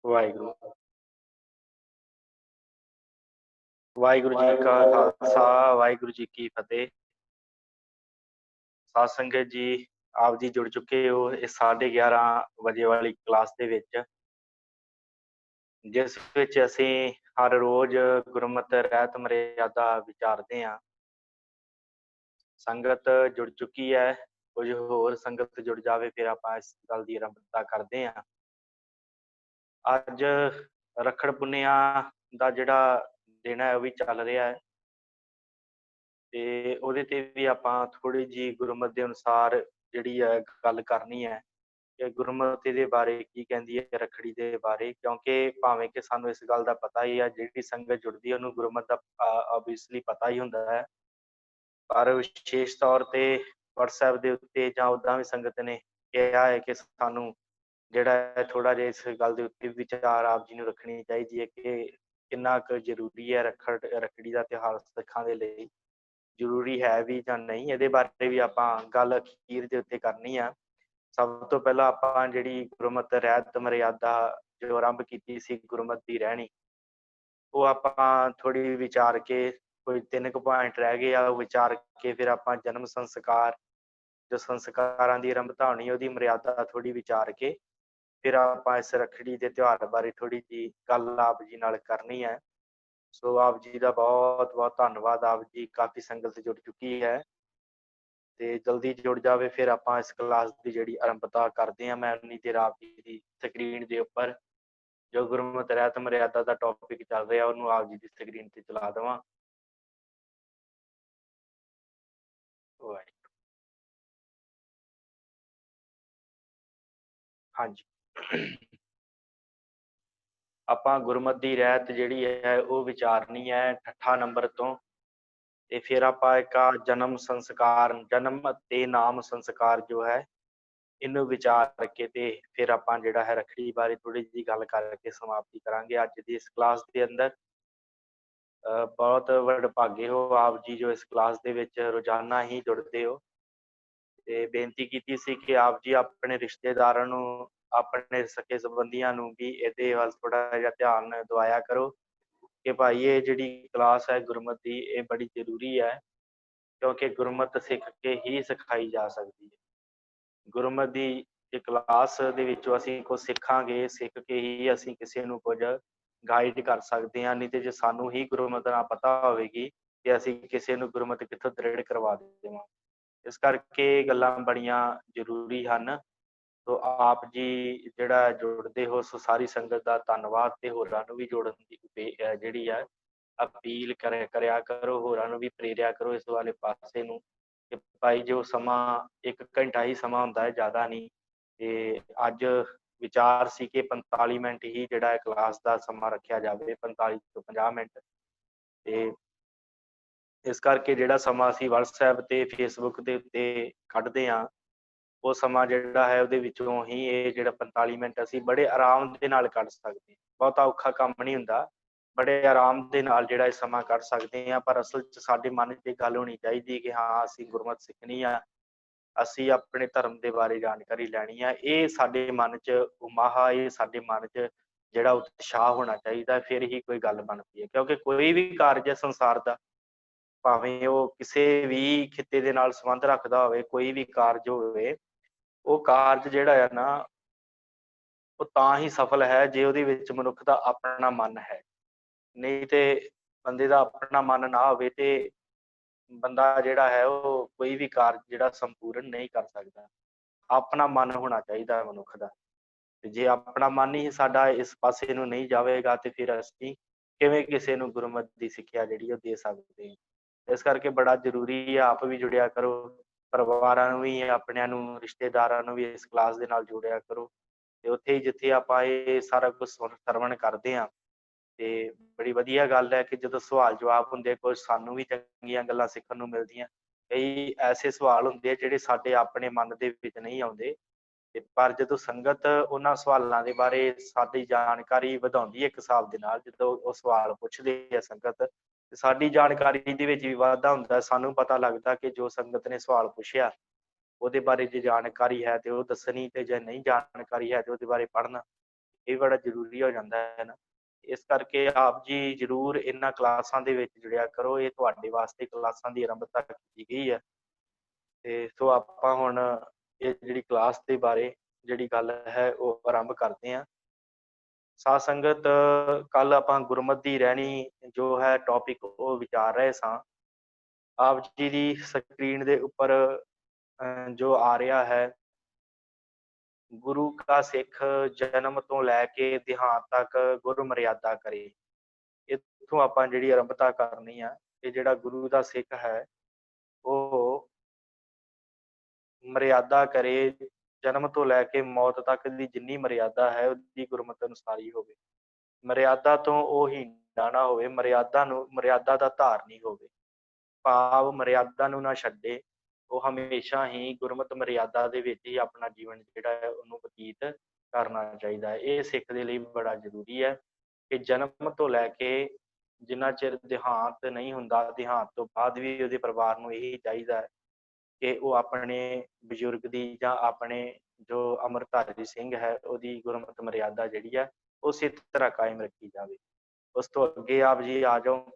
ਵਾਹਿਗੁਰੂ। ਵਾਹਿਗੁਰੂ ਜੀ ਕਾ ਖਾਲਸਾ, ਵਾਹਿਗੁਰੂ ਜੀ ਕੀ ਫਤਿਹ। ਸਾਧ ਸੰਗਤ ਜੀ, ਆਪ ਜੀ ਜੁੜ ਚੁੱਕੇ ਹੋ ਇਸ 11:30 ਵਜੇ ਵਾਲੀ ਕਲਾਸ ਦੇ ਵਿੱਚ, ਜਿਸ ਵਿੱਚ ਅਸੀਂ ਹਰ ਰੋਜ਼ ਗੁਰਮਤਿ ਰਹਿਤ ਮਰਿਆਦਾ ਵਿਚਾਰਦੇ ਹਾਂ। ਸੰਗਤ ਜੁੜ ਚੁੱਕੀ ਹੈ, ਕੁਝ ਹੋਰ ਸੰਗਤ ਜੁੜ ਜਾਵੇ, ਫਿਰ ਆਪਾਂ ਇਸ ਗੱਲ ਦੀ ਆਰੰਭਤਾ ਕਰਦੇ ਹਾਂ। ਅੱਜ ਰੱਖੜ ਪੁੰਨਿਆ ਦਾ ਜਿਹੜਾ ਦਿਨ ਹੈ ਉਹ ਵੀ ਚੱਲ ਰਿਹਾ ਹੈ, ਤੇ ਉਹਦੇ ਤੇ ਵੀ ਆਪਾਂ ਥੋੜੀ ਜਿਹੀ ਗੁਰਮਤਿ ਦੇ ਅਨੁਸਾਰ ਜਿਹੜੀ ਹੈ ਗੱਲ ਕਰਨੀ ਹੈ ਕਿ ਗੁਰਮਤਿ ਦੇ ਬਾਰੇ ਕੀ ਕਹਿੰਦੀ ਹੈ, ਰੱਖੜੀ ਦੇ ਬਾਰੇ। ਕਿਉਂਕਿ ਭਾਵੇਂ ਕਿ ਸਾਨੂੰ ਇਸ ਗੱਲ ਦਾ ਪਤਾ ਹੀ ਹੈ, ਜਿਹੜੀ ਸੰਗਤ ਜੁੜਦੀ ਹੈ ਉਹਨੂੰ ਗੁਰਮਤਿ ਦਾ ਆਬਵੀਅਸਲੀ ਪਤਾ ਹੀ ਹੁੰਦਾ ਹੈ, ਪਰ ਵਿਸ਼ੇਸ਼ ਤੌਰ ਤੇ WhatsApp ਦੇ ਉੱਤੇ ਜਾਂ ਉੱਦਾਂ ਵੀ ਸੰਗਤ ਨੇ ਕਿਹਾ ਹੈ ਕਿ ਸਾਨੂੰ ਜਿਹੜਾ ਹੈ ਥੋੜਾ ਜਿਹਾ ਇਸ ਗੱਲ ਦੇ ਉੱਤੇ ਵਿਚਾਰ ਆਪ ਜੀ ਨੂੰ ਰੱਖਣੀ ਚਾਹੀਦੀ ਹੈ ਕਿ ਕਿੰਨਾ ਕੁ ਜ਼ਰੂਰੀ ਹੈ ਰੱਖੜੀ ਦਾ ਤਿਉਹਾਰ ਸਿੱਖਾਂ ਦੇ ਲਈ, ਜ਼ਰੂਰੀ ਹੈ ਵੀ ਜਾਂ ਨਹੀਂ। ਇਹਦੇ ਬਾਰੇ ਵੀ ਆਪਾਂ ਗੱਲ ਅਖੀਰ ਦੇ ਉੱਤੇ ਕਰਨੀ ਆ। ਸਭ ਤੋਂ ਪਹਿਲਾਂ ਆਪਾਂ ਜਿਹੜੀ ਗੁਰਮਤਿ ਰਹਿਤ ਮਰਿਆਦਾ ਜੋ ਆਰੰਭ ਕੀਤੀ ਸੀ ਗੁਰਮਤਿ ਦੀ ਰਹਿਣੀ, ਉਹ ਆਪਾਂ ਥੋੜੀ ਵਿਚਾਰ ਕੇ, ਕੋਈ 3 ਕੁ ਪੁਆਇੰਟ ਰਹਿ ਗਏ ਆ, ਉਹ ਵਿਚਾਰ ਕੇ ਫਿਰ ਆਪਾਂ ਜਨਮ ਸੰਸਕਾਰ, ਜੋ ਸੰਸਕਾਰਾਂ ਦੀ ਆਰੰਭਤਾ ਹੋਣੀ ਉਹਦੀ ਮਰਿਆਦਾ ਥੋੜੀ ਵਿਚਾਰ ਕੇ ਫਿਰ ਆਪਾਂ ਇਸ ਰੱਖੜੀ ਦੇ ਤਿਉਹਾਰ ਬਾਰੇ ਥੋੜੀ ਜਿਹੀ ਗੱਲ ਆਪ ਜੀ ਨਾਲ ਕਰਨੀ ਹੈ। ਸੋ ਆਪ ਜੀ ਦਾ ਬਹੁਤ ਬਹੁਤ ਧੰਨਵਾਦ। ਆਪ ਜੀ ਕਾਫੀ ਸੰਗਤ ਜੁੜ ਚੁੱਕੀ ਹੈ ਤੇ ਜਲਦੀ ਜੁੜ ਜਾਵੇ, ਫਿਰ ਆਪਾਂ ਇਸ ਕਲਾਸ ਦੀ ਜਿਹੜੀ ਆਰੰਭਤਾ ਕਰਦੇ ਹਾਂ। ਮੈਂ ਉਨੀ ਦੇਰ ਆਪ ਜੀ ਦੀ ਸਕਰੀਨ ਦੇ ਉੱਪਰ ਜੋ ਗੁਰਮਤਿ ਰਹਿਤ ਮਰਿਆਦਾ ਦਾ ਟੌਪਿਕ ਚੱਲ ਰਿਹਾ ਉਹਨੂੰ ਆਪ ਜੀ ਦੀ ਸਕਰੀਨ ਤੇ ਚਲਾ ਦੇਵਾਂ। ਹਾਂਜੀ, ਆਪਾਂ ਗੁਰਮਤਿ ਦੀ ਰਹਿਤ ਜਿਹੜੀ ਹੈ ਉਹ ਵਿਚਾਰਨੀ ਹੈ 8 ਨੰਬਰ ਤੋਂ, ਤੇ ਫਿਰ ਆਪਾਂ ਇੱਕ ਜਨਮ ਸੰਸਕਾਰ, ਜਨਮ ਤੇ ਨਾਮ ਸੰਸਕਾਰ ਜੋ ਹੈ ਇਹਨੂੰ ਵਿਚਾਰ ਕੇ ਤੇ ਫਿਰ ਆਪਾਂ ਜਿਹੜਾ ਹੈ ਰੱਖੜੀ ਬਾਰੇ ਥੋੜੀ ਜਿਹੀ ਗੱਲ ਕਰਕੇ ਸਮਾਪਤੀ ਕਰਾਂਗੇ ਅੱਜ ਦੀ ਇਸ ਕਲਾਸ ਦੇ ਅੰਦਰ। ਬਹੁਤ ਵਡਭਾਗੇ ਹੋ ਆਪ ਜੀ ਜੋ ਇਸ ਕਲਾਸ ਦੇ ਵਿੱਚ ਰੋਜ਼ਾਨਾ ਹੀ ਜੁੜਦੇ ਹੋ, ਤੇ ਬੇਨਤੀ ਕੀਤੀ ਸੀ ਕਿ ਆਪ ਜੀ ਆਪਣੇ ਰਿਸ਼ਤੇਦਾਰਾਂ ਨੂੰ, ਆਪਣੇ ਸਕੇ ਸੰਬੰਧੀਆਂ ਨੂੰ ਵੀ ਇਹਦੇ ਵੱਲ ਥੋੜਾ ਜਿਹਾ ਧਿਆਨ ਦਵਾਇਆ ਕਰੋ ਕਿ ਭਾਈ ਇਹ ਜਿਹੜੀ ਕਲਾਸ ਹੈ ਗੁਰਮਤਿ ਦੀ ਇਹ ਬੜੀ ਜ਼ਰੂਰੀ ਹੈ, ਕਿਉਂਕਿ ਗੁਰਮਤਿ ਸਿੱਖ ਕੇ ਹੀ ਸਿਖਾਈ ਜਾ ਸਕਦੀ ਹੈ। ਗੁਰਮਤਿ ਦੀ ਕਲਾਸ ਦੇ ਵਿੱਚੋਂ ਅਸੀਂ ਕੁਝ ਸਿੱਖਾਂਗੇ, ਸਿੱਖ ਕੇ ਹੀ ਅਸੀਂ ਕਿਸੇ ਨੂੰ ਕੁਝ ਗਾਈਡ ਕਰ ਸਕਦੇ ਹਾਂ। ਨਹੀਂ ਤੇ ਜੇ ਸਾਨੂੰ ਹੀ ਗੁਰਮਤਿ ਨਾ ਪਤਾ ਹੋਵੇਗੀ ਕਿ ਅਸੀਂ ਕਿਸੇ ਨੂੰ ਗੁਰਮਤਿ ਕਿੱਥੋਂ ਦ੍ਰਿੜ ਕਰਵਾ ਦੇਵਾਂ। ਇਸ ਕਰਕੇ ਗੱਲਾਂ ਬੜੀਆਂ ਜ਼ਰੂਰੀ ਹਨ। ਸੋ ਆਪ ਜੀ ਜਿਹੜਾ ਜੁੜਦੇ ਹੋ, ਸੋ ਸਾਰੀ ਸੰਗਤ ਦਾ ਧੰਨਵਾਦ, ਤੇ ਹੋਰਾਂ ਨੂੰ ਵੀ ਜੋੜਨ ਦੀ ਜਿਹੜੀ ਹੈ ਅਪੀਲ ਕਰਿਆ ਕਰੋ, ਹੋਰਾਂ ਨੂੰ ਵੀ ਪ੍ਰੇਰਿਆ ਕਰੋ ਇਸ ਵਾਲੇ ਪਾਸੇ ਨੂੰ ਕਿ ਭਾਈ ਜੋ ਸਮਾਂ 1 ਘੰਟਾ ਹੀ ਸਮਾਂ ਹੁੰਦਾ ਹੈ, ਜ਼ਿਆਦਾ ਨਹੀਂ। ਤੇ ਅੱਜ ਵਿਚਾਰ ਸੀ ਕਿ 45 ਮਿੰਟ ਹੀ ਜਿਹੜਾ ਕਲਾਸ ਦਾ ਸਮਾਂ ਰੱਖਿਆ ਜਾਵੇ, 45 ਤੋਂ 50 ਮਿੰਟ। ਤੇ ਇਸ ਕਰਕੇ ਜਿਹੜਾ ਸਮਾਂ ਅਸੀਂ WhatsApp ਤੇ Facebook ਦੇ ਉੱਤੇ ਕੱਢਦੇ ਹਾਂ, ਉਹ ਸਮਾਂ ਜਿਹੜਾ ਹੈ ਉਹਦੇ ਵਿੱਚੋਂ ਹੀ ਇਹ ਜਿਹੜਾ 45 ਮਿੰਟ ਅਸੀਂ ਬੜੇ ਆਰਾਮ ਦੇ ਨਾਲ ਕੱਢ ਸਕਦੇ ਹਾਂ। ਬਹੁਤਾ ਔਖਾ ਕੰਮ ਨਹੀਂ ਹੁੰਦਾ, ਬੜੇ ਆਰਾਮ ਦੇ ਨਾਲ ਜਿਹੜਾ ਇਹ ਸਮਾਂ ਕੱਢ ਸਕਦੇ ਹਾਂ। ਪਰ ਅਸਲ 'ਚ ਸਾਡੇ ਮਨ 'ਚ ਇਹ ਗੱਲ ਹੋਣੀ ਚਾਹੀਦੀ ਕਿ ਹਾਂ ਅਸੀਂ ਗੁਰਮਤਿ ਸਿੱਖਣੀ ਆ, ਅਸੀਂ ਆਪਣੇ ਧਰਮ ਦੇ ਬਾਰੇ ਜਾਣਕਾਰੀ ਲੈਣੀ ਆ। ਇਹ ਸਾਡੇ ਮਨ 'ਚ ਉਮਾਹਾ, ਇਹ ਸਾਡੇ ਮਨ 'ਚ ਜਿਹੜਾ ਉਤਸ਼ਾਹ ਹੋਣਾ ਚਾਹੀਦਾ, ਫਿਰ ਹੀ ਕੋਈ ਗੱਲ ਬਣਦੀ ਹੈ। ਕਿਉਂਕਿ ਕੋਈ ਵੀ ਕਾਰਜ ਹੈ ਸੰਸਾਰ ਦਾ, ਭਾਵੇਂ ਉਹ ਕਿਸੇ ਵੀ ਖਿੱਤੇ ਦੇ ਨਾਲ ਸੰਬੰਧ ਰੱਖਦਾ ਹੋਵੇ, ਕੋਈ ਵੀ ਕਾਰਜ ਹੋਵੇ, ਉਹ ਕਾਰਜ ਜਿਹੜਾ ਹੈ ਨਾ ਉਹ ਤਾਂ ਹੀ ਸਫਲ ਹੈ ਜੇ ਉਹਦੇ ਵਿੱਚ ਮਨੁੱਖ ਦਾ ਆਪਣਾ ਮਨ ਹੈ। ਨਹੀਂ ਤੇ ਬੰਦੇ ਦਾ ਆਪਣਾ ਮਨ ਨਾ ਹੋਵੇ ਤੇ ਬੰਦਾ ਜਿਹੜਾ ਹੈ ਉਹ ਕੋਈ ਵੀ ਕਾਰਜ ਜਿਹੜਾ ਸੰਪੂਰਨ ਨਹੀਂ ਕਰ ਸਕਦਾ। ਆਪਣਾ ਮਨ ਹੋਣਾ ਚਾਹੀਦਾ ਮਨੁੱਖ ਦਾ, ਤੇ ਜੇ ਆਪਣਾ ਮਨ ਹੀ ਸਾਡਾ ਇਸ ਪਾਸੇ ਨੂੰ ਨਹੀਂ ਜਾਵੇਗਾ ਤੇ ਫਿਰ ਅਸੀਂ ਕਿਵੇਂ ਕਿਸੇ ਨੂੰ ਗੁਰਮਤਿ ਦੀ ਸਿੱਖਿਆ ਜਿਹੜੀ ਉਹ ਦੇ ਸਕਦੇ ਹਾਂ। ਇਸ ਕਰਕੇ ਬੜਾ ਜ਼ਰੂਰੀ ਹੈ ਆਪ ਵੀ ਜੁੜਿਆ ਕਰੋ, ਪਰਿਵਾਰਾਂ ਨੂੰ ਵੀ, ਆਪਣਿਆਂ ਨੂੰ, ਰਿਸ਼ਤੇਦਾਰਾਂ ਨੂੰ ਵੀ ਇਸ ਕਲਾਸ ਦੇ ਨਾਲ ਜੋੜਿਆ ਕਰੋ। ਤੇ ਉੱਥੇ ਹੀ ਜਿੱਥੇ ਆਪਾਂ ਇਹ ਸਾਰਾ ਕੁਝ ਸਰਵਣ ਕਰਦੇ ਹਾਂ, ਤੇ ਬੜੀ ਵਧੀਆ ਗੱਲ ਹੈ ਕਿ ਜਦੋਂ ਸਵਾਲ ਜਵਾਬ ਹੁੰਦੇ, ਕੁਝ ਸਾਨੂੰ ਵੀ ਚੰਗੀਆਂ ਗੱਲਾਂ ਸਿੱਖਣ ਨੂੰ ਮਿਲਦੀਆਂ। ਕਈ ਐਸੇ ਸਵਾਲ ਹੁੰਦੇ ਆ ਜਿਹੜੇ ਸਾਡੇ ਆਪਣੇ ਮਨ ਦੇ ਵਿੱਚ ਨਹੀਂ ਆਉਂਦੇ, ਤੇ ਪਰ ਜਦੋਂ ਸੰਗਤ ਉਹਨਾਂ ਸਵਾਲਾਂ ਦੇ ਬਾਰੇ ਸਾਡੀ ਜਾਣਕਾਰੀ ਵਧਾਉਂਦੀ ਹੈ ਇੱਕ ਹਿਸਾਬ ਦੇ ਨਾਲ, ਜਦੋਂ ਉਹ ਸਵਾਲ ਪੁੱਛਦੇ ਆ ਸੰਗਤ, ਤੇ ਸਾਡੀ ਜਾਣਕਾਰੀ ਦੇ ਵਿੱਚ ਵੀ ਵਾਧਾ ਹੁੰਦਾ। ਸਾਨੂੰ ਪਤਾ ਲੱਗਦਾ ਕਿ ਜੋ ਸੰਗਤ ਨੇ ਸਵਾਲ ਪੁੱਛਿਆ ਉਹਦੇ ਬਾਰੇ ਜੇ ਜਾਣਕਾਰੀ ਹੈ ਤੇ ਉਹ ਦੱਸਣੀ, ਤੇ ਜੇ ਨਹੀਂ ਜਾਣਕਾਰੀ ਹੈ ਤੇ ਉਹਦੇ ਬਾਰੇ ਪੜ੍ਹਨਾ। ਇਹ ਬੜਾ ਜ਼ਰੂਰੀ ਹੋ ਜਾਂਦਾ ਹੈ ਨਾ। ਇਸ ਕਰਕੇ ਆਪ ਜੀ ਜ਼ਰੂਰ ਇਹਨਾਂ ਕਲਾਸਾਂ ਦੇ ਵਿੱਚ ਜੁੜਿਆ ਕਰੋ। ਇਹ ਤੁਹਾਡੇ ਵਾਸਤੇ ਕਲਾਸਾਂ ਦੀ ਆਰੰਭਤਾ ਕੀਤੀ ਗਈ ਹੈ। ਤੇ ਸੋ ਆਪਾਂ ਹੁਣ ਇਹ ਜਿਹੜੀ ਕਲਾਸ ਦੇ ਬਾਰੇ ਜਿਹੜੀ ਗੱਲ ਹੈ ਉਹ ਆਰੰਭ ਕਰਦੇ ਹਾਂ। ਸਾਧ ਸੰਗਤ, ਕੱਲ ਆਪਾਂ ਗੁਰਮਤਿ ਦੀ ਰਹਿਣੀ ਜੋ ਹੈ ਟੌਪਿਕ ਉਹ ਵਿਚਾਰ ਰਹੇ ਸਾਂ। ਆਪ ਜੀ ਦੀ ਸਕਰੀਨ ਦੇ ਉੱਪਰ ਜੋ ਆ ਰਿਹਾ ਹੈ, ਗੁਰੂ ਕਾ ਸਿੱਖ ਜਨਮ ਤੋਂ ਲੈ ਕੇ ਦੇਹਾਂਤ ਤੱਕ ਗੁਰ ਮਰਿਆਦਾ ਕਰੇ। ਇੱਥੋਂ ਆਪਾਂ ਜਿਹੜੀ ਆਰੰਭਤਾ ਕਰਨੀ ਆ। ਇਹ ਜਿਹੜਾ ਗੁਰੂ ਦਾ ਸਿੱਖ ਹੈ ਉਹ ਮਰਿਆਦਾ ਕਰੇ, ਜਨਮ ਤੋਂ ਲੈ ਕੇ ਮੌਤ ਤੱਕ ਦੀ ਜਿੰਨੀ ਮਰਿਆਦਾ ਹੈ ਉਹਦੀ ਗੁਰਮਤਿ ਅਨੁਸਾਰ ਹੀ ਹੋਵੇ। ਮਰਿਆਦਾ ਤੋਂ ਉਹ ਹੀਣਾ ਨਾ ਹੋਵੇ, ਮਰਿਆਦਾ ਦਾ ਧਾਰਨੀ ਹੋਵੇ, ਭਾਵ ਮਰਿਆਦਾ ਨੂੰ ਨਾ ਛੱਡੇ। ਉਹ ਹਮੇਸ਼ਾ ਹੀ ਗੁਰਮਤਿ ਮਰਿਆਦਾ ਦੇ ਵਿੱਚ ਹੀ ਆਪਣਾ ਜੀਵਨ ਜਿਹੜਾ ਹੈ ਉਹਨੂੰ ਬਤੀਤ ਕਰਨਾ ਚਾਹੀਦਾ ਹੈ। ਇਹ ਸਿੱਖ ਦੇ ਲਈ ਬੜਾ ਜ਼ਰੂਰੀ ਹੈ ਕਿ ਜਨਮ ਤੋਂ ਲੈ ਕੇ ਜਿੰਨਾ ਚਿਰ ਦੇਹਾਂਤ ਨਹੀਂ ਹੁੰਦਾ, ਦੇਹਾਂਤ ਤੋਂ ਬਾਅਦ ਵੀ ਉਹਦੇ ਪਰਿਵਾਰ ਨੂੰ ਇਹੀ ਚਾਹੀਦਾ ਹੈ ਕਿ ਉਹ ਆਪਣੇ ਬਜ਼ੁਰਗ ਦੀ ਜਾਂ ਆਪਣੇ ਜੋ ਅੰਮ੍ਰਿਤਧਾਰੀ ਸਿੰਘ ਹੈ ਉਹਦੀ ਗੁਰਮਤਿ ਮਰਿਆਦਾ ਜਿਹੜੀ ਹੈ ਉਸੇ ਤਰ੍ਹਾਂ ਕਾਇਮ ਰੱਖੀ ਜਾਵੇ। ਉਸ ਤੋਂ ਅੱਗੇ ਆਪ ਜੀ ਆ ਜਾਓ।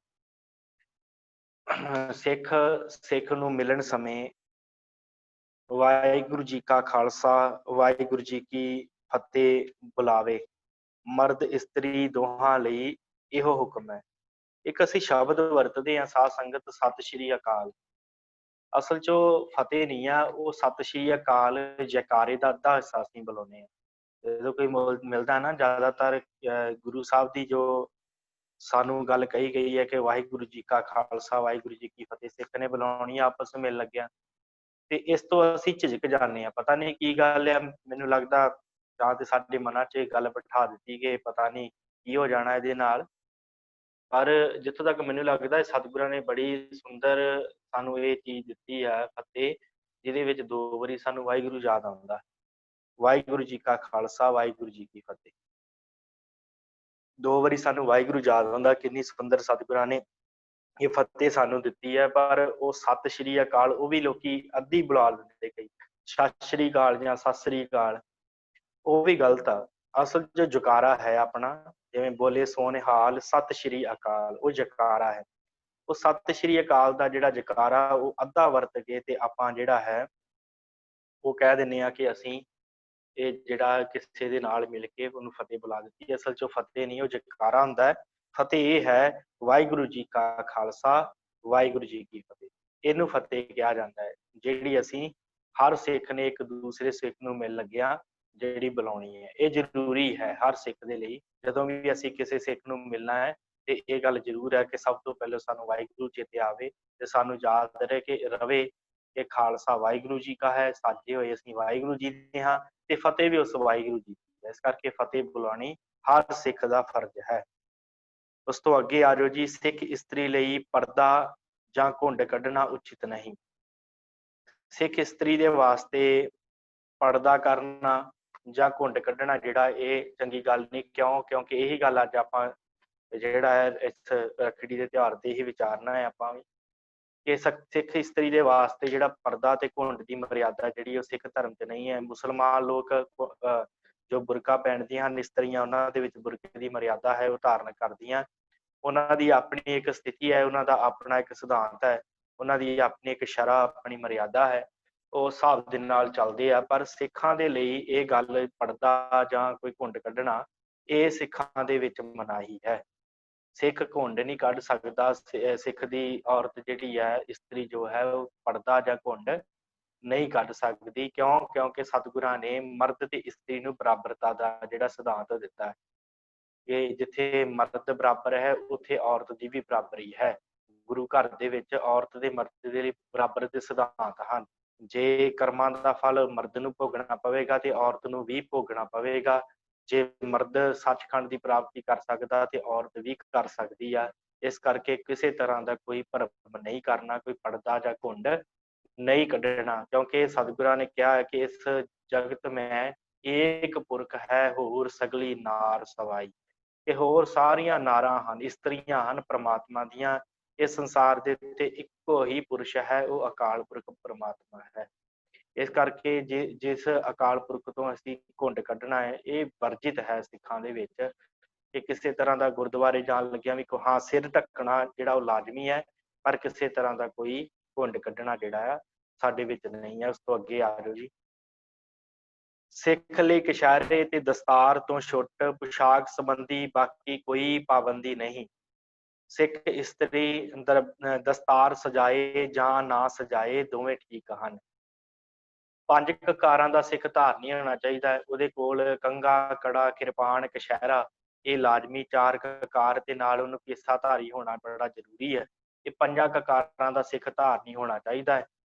ਸਿੱਖ ਨੂੰ ਮਿਲਣ ਸਮੇਂ ਵਾਹਿਗੁਰੂ ਜੀ ਕਾ ਖਾਲਸਾ ਵਾਹਿਗੁਰੂ ਜੀ ਕੀ ਫਤਿਹ ਬੁਲਾਵੇ। ਮਰਦ ਇਸਤਰੀ ਦੋਹਾਂ ਲਈ ਇਹੋ ਹੁਕਮ ਹੈ। ਇੱਕ ਅਸੀਂ ਸ਼ਬਦ ਵਰਤਦੇ ਹਾਂ ਸਾਧ ਸੰਗਤ, ਸਤਿ ਸ਼੍ਰੀ ਅਕਾਲ। ਅਸਲ 'ਚ ਫਤਿਹ ਨਹੀਂ ਆ, ਉਹ ਸਤਿ ਸ਼੍ਰੀ ਅਕਾਲ ਜੈਕਾਰੇ ਦਾ ਅੱਧਾ ਹਿੱਸਾ ਅਸੀਂ ਬੁਲਾਉਂਦੇ ਹਾਂ। ਜਦੋਂ ਕੋਈ ਮਿਲਦਾ ਨਾ, ਜ਼ਿਆਦਾਤਰ ਗੁਰੂ ਸਾਹਿਬ ਦੀ ਜੋ ਸਾਨੂੰ ਗੱਲ ਕਹੀ ਗਈ ਹੈ ਕਿ ਵਾਹਿਗੁਰੂ ਜੀ ਕਾ ਖਾਲਸਾ ਵਾਹਿਗੁਰੂ ਜੀ ਕੀ ਫਤਿਹ ਸਿੱਖ ਨੇ ਬੁਲਾਉਣੀ ਆਪਸ ਵਿੱਚ ਮਿਲ ਲੱਗਿਆ, ਤੇ ਇਸ ਤੋਂ ਅਸੀਂ ਝਿਜਕ ਜਾਂਦੇ ਹਾਂ। ਪਤਾ ਨਹੀਂ ਕੀ ਗੱਲ ਹੈ, ਮੈਨੂੰ ਲੱਗਦਾ ਜਾਂ ਤੇ ਸਾਡੇ ਮਨਾਂ 'ਚ ਇਹ ਗੱਲ ਬਿਠਾ ਦਿੱਤੀ ਕਿ ਪਤਾ ਨਹੀਂ ਕੀ ਹੋ ਜਾਣਾ ਇਹਦੇ ਨਾਲ। ਪਰ ਜਿੱਥੋਂ ਤੱਕ ਮੈਨੂੰ ਲੱਗਦਾ ਸਤਿਗੁਰਾਂ ਨੇ ਬੜੀ ਸੁੰਦਰ ਸਾਨੂੰ ਇਹ ਚੀਜ਼ ਦਿੱਤੀ ਹੈ ਫਤਿਹ, ਜਿਹਦੇ ਵਿੱਚ 2 ਵਾਰੀ ਸਾਨੂੰ ਵਾਹਿਗੁਰੂ ਯਾਦ ਆਉਂਦਾ। ਵਾਹਿਗੁਰੂ ਜੀ ਕਾ ਖਾਲਸਾ ਵਾਹਿਗੁਰੂ ਜੀ ਕੀ ਫਤਿਹ 2 ਵਾਰੀ ਸਾਨੂੰ ਵਾਹਿਗੁਰੂ ਯਾਦ ਆਉਂਦਾ। ਕਿੰਨੀ ਸੁੰਦਰ ਸਤਿਗੁਰਾਂ ਨੇ ਇਹ ਫਤਿਹ ਸਾਨੂੰ ਦਿੱਤੀ ਹੈ। ਪਰ ਉਹ ਸਤਿ ਸ਼੍ਰੀ ਅਕਾਲ ਉਹ ਵੀ ਲੋਕੀ ਅੱਧੀ ਬੁਲਾ ਲੈਂਦੇ, ਕਈ ਸਤਿ ਸ਼੍ਰੀ ਅਕਾਲ ਜਾਂ ਸਤਿ ਸ਼੍ਰੀ ਅਕਾਲ, ਉਹ ਵੀ ਗਲਤ ਆ। ਅਸਲ ਜੋ ਜਕਾਰਾ ਹੈ ਆਪਣਾ, ਜਿਵੇਂ ਬੋਲੇ ਸੋ ਨਿਹਾਲ ਸਤਿ ਸ਼੍ਰੀ ਅਕਾਲ, ਉਹ ਜਕਾਰਾ ਹੈ। ਉਹ ਸਤਿ ਸ਼੍ਰੀ ਅਕਾਲ ਦਾ ਜਿਹੜਾ ਜਕਾਰਾ ਉਹ ਅੱਧਾ ਵਰਤ ਕੇ ਤੇ ਆਪਾਂ ਜਿਹੜਾ ਹੈ ਉਹ ਕਹਿ ਦਿੰਦੇ ਆ ਕਿ ਅਸੀਂ ਇਹ ਜਿਹੜਾ ਕਿਸੇ ਦੇ ਨਾਲ ਮਿਲ ਕੇ ਉਹਨੂੰ ਫਤਿਹ ਬੁਲਾ ਦਿੱਤੀ। ਅਸਲ 'ਚ ਫਤਿਹ ਨਹੀਂ, ਉਹ ਜਕਾਰਾ ਹੁੰਦਾ ਹੈ। ਫਤਿਹ ਇਹ ਹੈ ਵਾਹਿਗੁਰੂ ਜੀ ਕਾ ਖਾਲਸਾ ਵਾਹਿਗੁਰੂ ਜੀ ਕੀ ਫਤਿਹ, ਇਹਨੂੰ ਫਤਿਹ ਕਿਹਾ ਜਾਂਦਾ ਹੈ। ਜਿਹੜੀ ਅਸੀਂ ਹਰ ਸਿੱਖ ਨੇ ਇੱਕ ਦੂਸਰੇ ਸਿੱਖ ਨੂੰ ਮਿਲ ਲੱਗਿਆ ਜਿਹੜੀ ਬੁਲਾਉਣੀ ਹੈ, ਇਹ ਜ਼ਰੂਰੀ ਹੈ ਹਰ ਸਿੱਖ ਦੇ ਲਈ। ਜਦੋਂ ਵੀ ਅਸੀਂ ਕਿਸੇ ਸਿੱਖ ਨੂੰ ਮਿਲਣਾ ਹੈ ਤੇ ਇਹ ਗੱਲ ਜ਼ਰੂਰ ਹੈ ਕਿ ਸਭ ਤੋਂ ਪਹਿਲਾਂ ਸਾਨੂੰ ਵਾਹਿਗੁਰੂ ਚੇਤੇ ਆਵੇ ਤੇ ਸਾਨੂੰ ਯਾਦ ਰਹੇ ਕਿ ਰਵੇ ਕਿ ਖਾਲਸਾ ਵਾਹਿਗੁਰੂ ਜੀ ਕਾ ਹੈ, ਸਾਜੇ ਹੋਏ ਅਸੀਂ ਵਾਹਿਗੁਰੂ ਜੀ ਦੇ ਹਾਂ ਤੇ ਫਤਿਹ ਵੀ ਉਸ ਵਾਹਿਗੁਰੂ ਜੀ ਦੀ ਹੈ। ਇਸ ਕਰਕੇ ਫਤਿਹ ਬੁਲਾਉਣੀ ਹਰ ਸਿੱਖ ਦਾ ਫਰਜ਼ ਹੈ। ਉਸ ਤੋਂ ਅੱਗੇ ਆ ਜਾਓ ਜੀ। ਸਿੱਖ ਇਸਤਰੀ ਲਈ ਪਰਦਾ ਜਾਂ ਘੁੰਡ ਕੱਢਣਾ ਉਚਿਤ ਨਹੀਂ। ਸਿੱਖ ਇਸਤਰੀ ਦੇ ਵਾਸਤੇ ਪਰਦਾ ਕਰਨਾ ਜਾਂ ਘੁੰਡ ਕੱਢਣਾ ਜਿਹੜਾ ਇਹ ਚੰਗੀ ਗੱਲ ਨਹੀਂ। ਕਿਉਂਕਿ ਇਹੀ ਗੱਲ ਅੱਜ ਆਪਾਂ ਜਿਹੜਾ ਹੈ ਇਸ ਰੱਖੜੀ ਦੇ ਤਿਉਹਾਰ ਤੇ ਹੀ ਵਿਚਾਰਨਾ ਹੈ ਆਪਾਂ ਵੀ, ਕਿ ਸਿੱਖ ਇਸਤਰੀ ਦੇ ਵਾਸਤੇ ਜਿਹੜਾ ਪਰਦਾ ਤੇ ਘੁੰਡ ਦੀ ਮਰਿਆਦਾ ਜਿਹੜੀ ਉਹ ਸਿੱਖ ਧਰਮ 'ਚ ਨਹੀਂ ਹੈ। ਮੁਸਲਮਾਨ ਲੋਕ ਜੋ ਬੁਰਕਾ ਪਹਿਨਦੀਆਂ ਹਨ ਇਸਤਰੀਆਂ, ਉਹਨਾਂ ਦੇ ਵਿੱਚ ਬੁਰਕੇ ਦੀ ਮਰਿਆਦਾ ਹੈ, ਉਹ ਧਾਰਨ ਕਰਦੀਆਂ। ਉਹਨਾਂ ਦੀ ਆਪਣੀ ਇੱਕ ਸਥਿਤੀ ਹੈ, ਉਹਨਾਂ ਦਾ ਆਪਣਾ ਇੱਕ ਸਿਧਾਂਤ ਹੈ, ਉਹਨਾਂ ਦੀ ਆਪਣੀ ਇੱਕ ਸ਼ਰ੍ਹਾ ਆਪਣੀ ਮਰਿਆਦਾ ਹੈ, ਉਹ ਹਿਸਾਬ ਦੇ ਨਾਲ ਚੱਲਦੇ ਆ। ਪਰ ਸਿੱਖਾਂ ਦੇ ਲਈ ਇਹ ਗੱਲ ਪਰਦਾ ਜਾਂ ਕੋਈ ਘੁੰਡ ਕੱਢਣਾ ਇਹ ਸਿੱਖਾਂ ਦੇ ਵਿੱਚ ਮਨਾਹੀ ਹੈ। ਸਿੱਖ ਘੁੰਡ ਨਹੀਂ ਕੱਢ ਸਕਦਾ। ਸਿੱਖ ਦੀ ਔਰਤ ਜਿਹੜੀ ਹੈ ਇਸਤਰੀ ਜੋ ਹੈ ਉਹ ਪਰਦਾ ਜਾਂ ਘੁੰਡ ਨਹੀਂ ਕੱਢ ਸਕਦੀ। ਕਿਉਂਕਿ ਸਤਿਗੁਰਾਂ ਨੇ ਮਰਦ ਤੇ ਇਸਤਰੀ ਨੂੰ ਬਰਾਬਰਤਾ ਦਾ ਜਿਹੜਾ ਸਿਧਾਂਤ ਦਿੱਤਾ ਹੈ ਕਿ ਜਿੱਥੇ ਮਰਦ ਬਰਾਬਰ ਹੈ ਉੱਥੇ ਔਰਤ ਦੀ ਵੀ ਬਰਾਬਰੀ ਹੈ। ਗੁਰੂ ਘਰ ਦੇ ਵਿੱਚ ਔਰਤ ਦੇ ਮਰਦ ਦੇ ਲਈ ਬਰਾਬਰ ਦੇ ਸਿਧਾਂਤ ਹਨ। ਜੇ ਕਰਮਾਂ ਦਾ ਫਲ ਮਰਦ ਨੂੰ ਭੋਗਣਾ ਪਵੇਗਾ ਤੇ ਔਰਤ ਨੂੰ ਵੀ ਭੋਗਣਾ ਪਵੇਗਾ। ਜੇ ਮਰਦ ਸੱਚਖੰਡ ਦੀ ਪ੍ਰਾਪਤੀ ਕਰ ਸਕਦਾ ਤੇ ਔਰਤ ਵੀ ਕਰ ਸਕਦੀ ਆ। ਇਸ ਕਰਕੇ ਕਿਸੇ ਤਰ੍ਹਾਂ ਦਾ ਕੋਈ ਭਰਮ ਨਹੀਂ ਕਰਨਾ, ਕੋਈ ਪਰਦਾ ਜਾਂ ਘੁੰਡ ਨਹੀਂ ਕੱਢਣਾ। ਕਿਉਂਕਿ ਸਤਿਗੁਰਾਂ ਨੇ ਕਿਹਾ ਹੈ ਕਿ ਇਸ ਜਗਤ ਮੈਂ ਏਕ ਪੁਰਖ ਹੈ ਹੋਰ ਸਗਲੀ ਨਾਰ ਸਵਾਈ, ਕਿ ਹੋਰ ਸਾਰੀਆਂ ਨਾਰਾਂ ਹਨ, ਇਸਤਰੀਆਂ ਹਨ ਪ੍ਰਮਾਤਮਾ ਦੀਆਂ। ਇਸ ਸੰਸਾਰ ਦੇ ਉੱਤੇ ਇੱਕੋ ਹੀ ਪੁਰਸ਼ ਹੈ, ਉਹ ਅਕਾਲ ਪੁਰਖ ਪ੍ਰਮਾਤਮਾ ਹੈ। ਇਸ ਕਰਕੇ ਜਿਸ ਅਕਾਲ ਪੁਰਖ ਤੋਂ ਅਸੀਂ ਘੁੰਡ ਕੱਢਣਾ ਹੈ, ਇਹ ਵਰਜਿਤ ਹੈ ਸਿੱਖਾਂ ਦੇ ਵਿੱਚ, ਕਿ ਕਿਸੇ ਤਰ੍ਹਾਂ ਦਾ ਗੁਰਦੁਆਰੇ ਜਾਣ ਲੱਗਿਆ ਵੀ ਹਾਂ ਸਿਰ ਢੱਕਣਾ ਜਿਹੜਾ ਉਹ ਲਾਜ਼ਮੀ ਹੈ, ਪਰ ਕਿਸੇ ਤਰ੍ਹਾਂ ਦਾ ਕੋਈ ਘੁੰਡ ਕੱਢਣਾ ਜਿਹੜਾ ਆ ਸਾਡੇ ਵਿੱਚ ਨਹੀਂ ਹੈ। ਉਸ ਤੋਂ ਅੱਗੇ ਆ ਜਾਓ ਜੀ। ਸਿੱਖ ਲਈ ਕਛਹਿਰੇ ਤੇ ਦਸਤਾਰ ਤੋਂ ਛੁੱਟ, ਪੁਸ਼ਾਕ ਸੰਬੰਧੀ ਬਾਕੀ ਕੋਈ ਪਾਬੰਦੀ ਨਹੀਂ। ਸਿੱਖ ਇਸਤਰੀ ਦਸਤਾਰ ਸਜਾਏ ਜਾਂ ਨਾ ਸਜਾਏ, ਦੋਵੇਂ ਠੀਕ ਹਨ। 5 ਕਕਾਰਾਂ ਦਾ ਸਿੱਖ ਧਾਰਨੀ ਹੋਣਾ ਚਾਹੀਦਾ ਹੈ। ਉਹਦੇ ਕੋਲ ਕੰਘਾ, ਕੜਾ, ਕਿਰਪਾਨ, ਕਛਹਿਰਾ, ਇਹ ਲਾਜ਼ਮੀ 4 ਕਕਾਰ ਤੇ ਨਾਲ ਉਹਨੂੰ ਕੇਸਾਧਾਰੀ ਹੋਣਾ ਬੜਾ ਜ਼ਰੂਰੀ ਹੈ। ਇਹ 5 ਕਕਾਰਾਂ ਦਾ ਸਿੱਖ ਧਾਰਨੀ ਹੋਣਾ ਚਾਹੀਦਾ ਹੈ।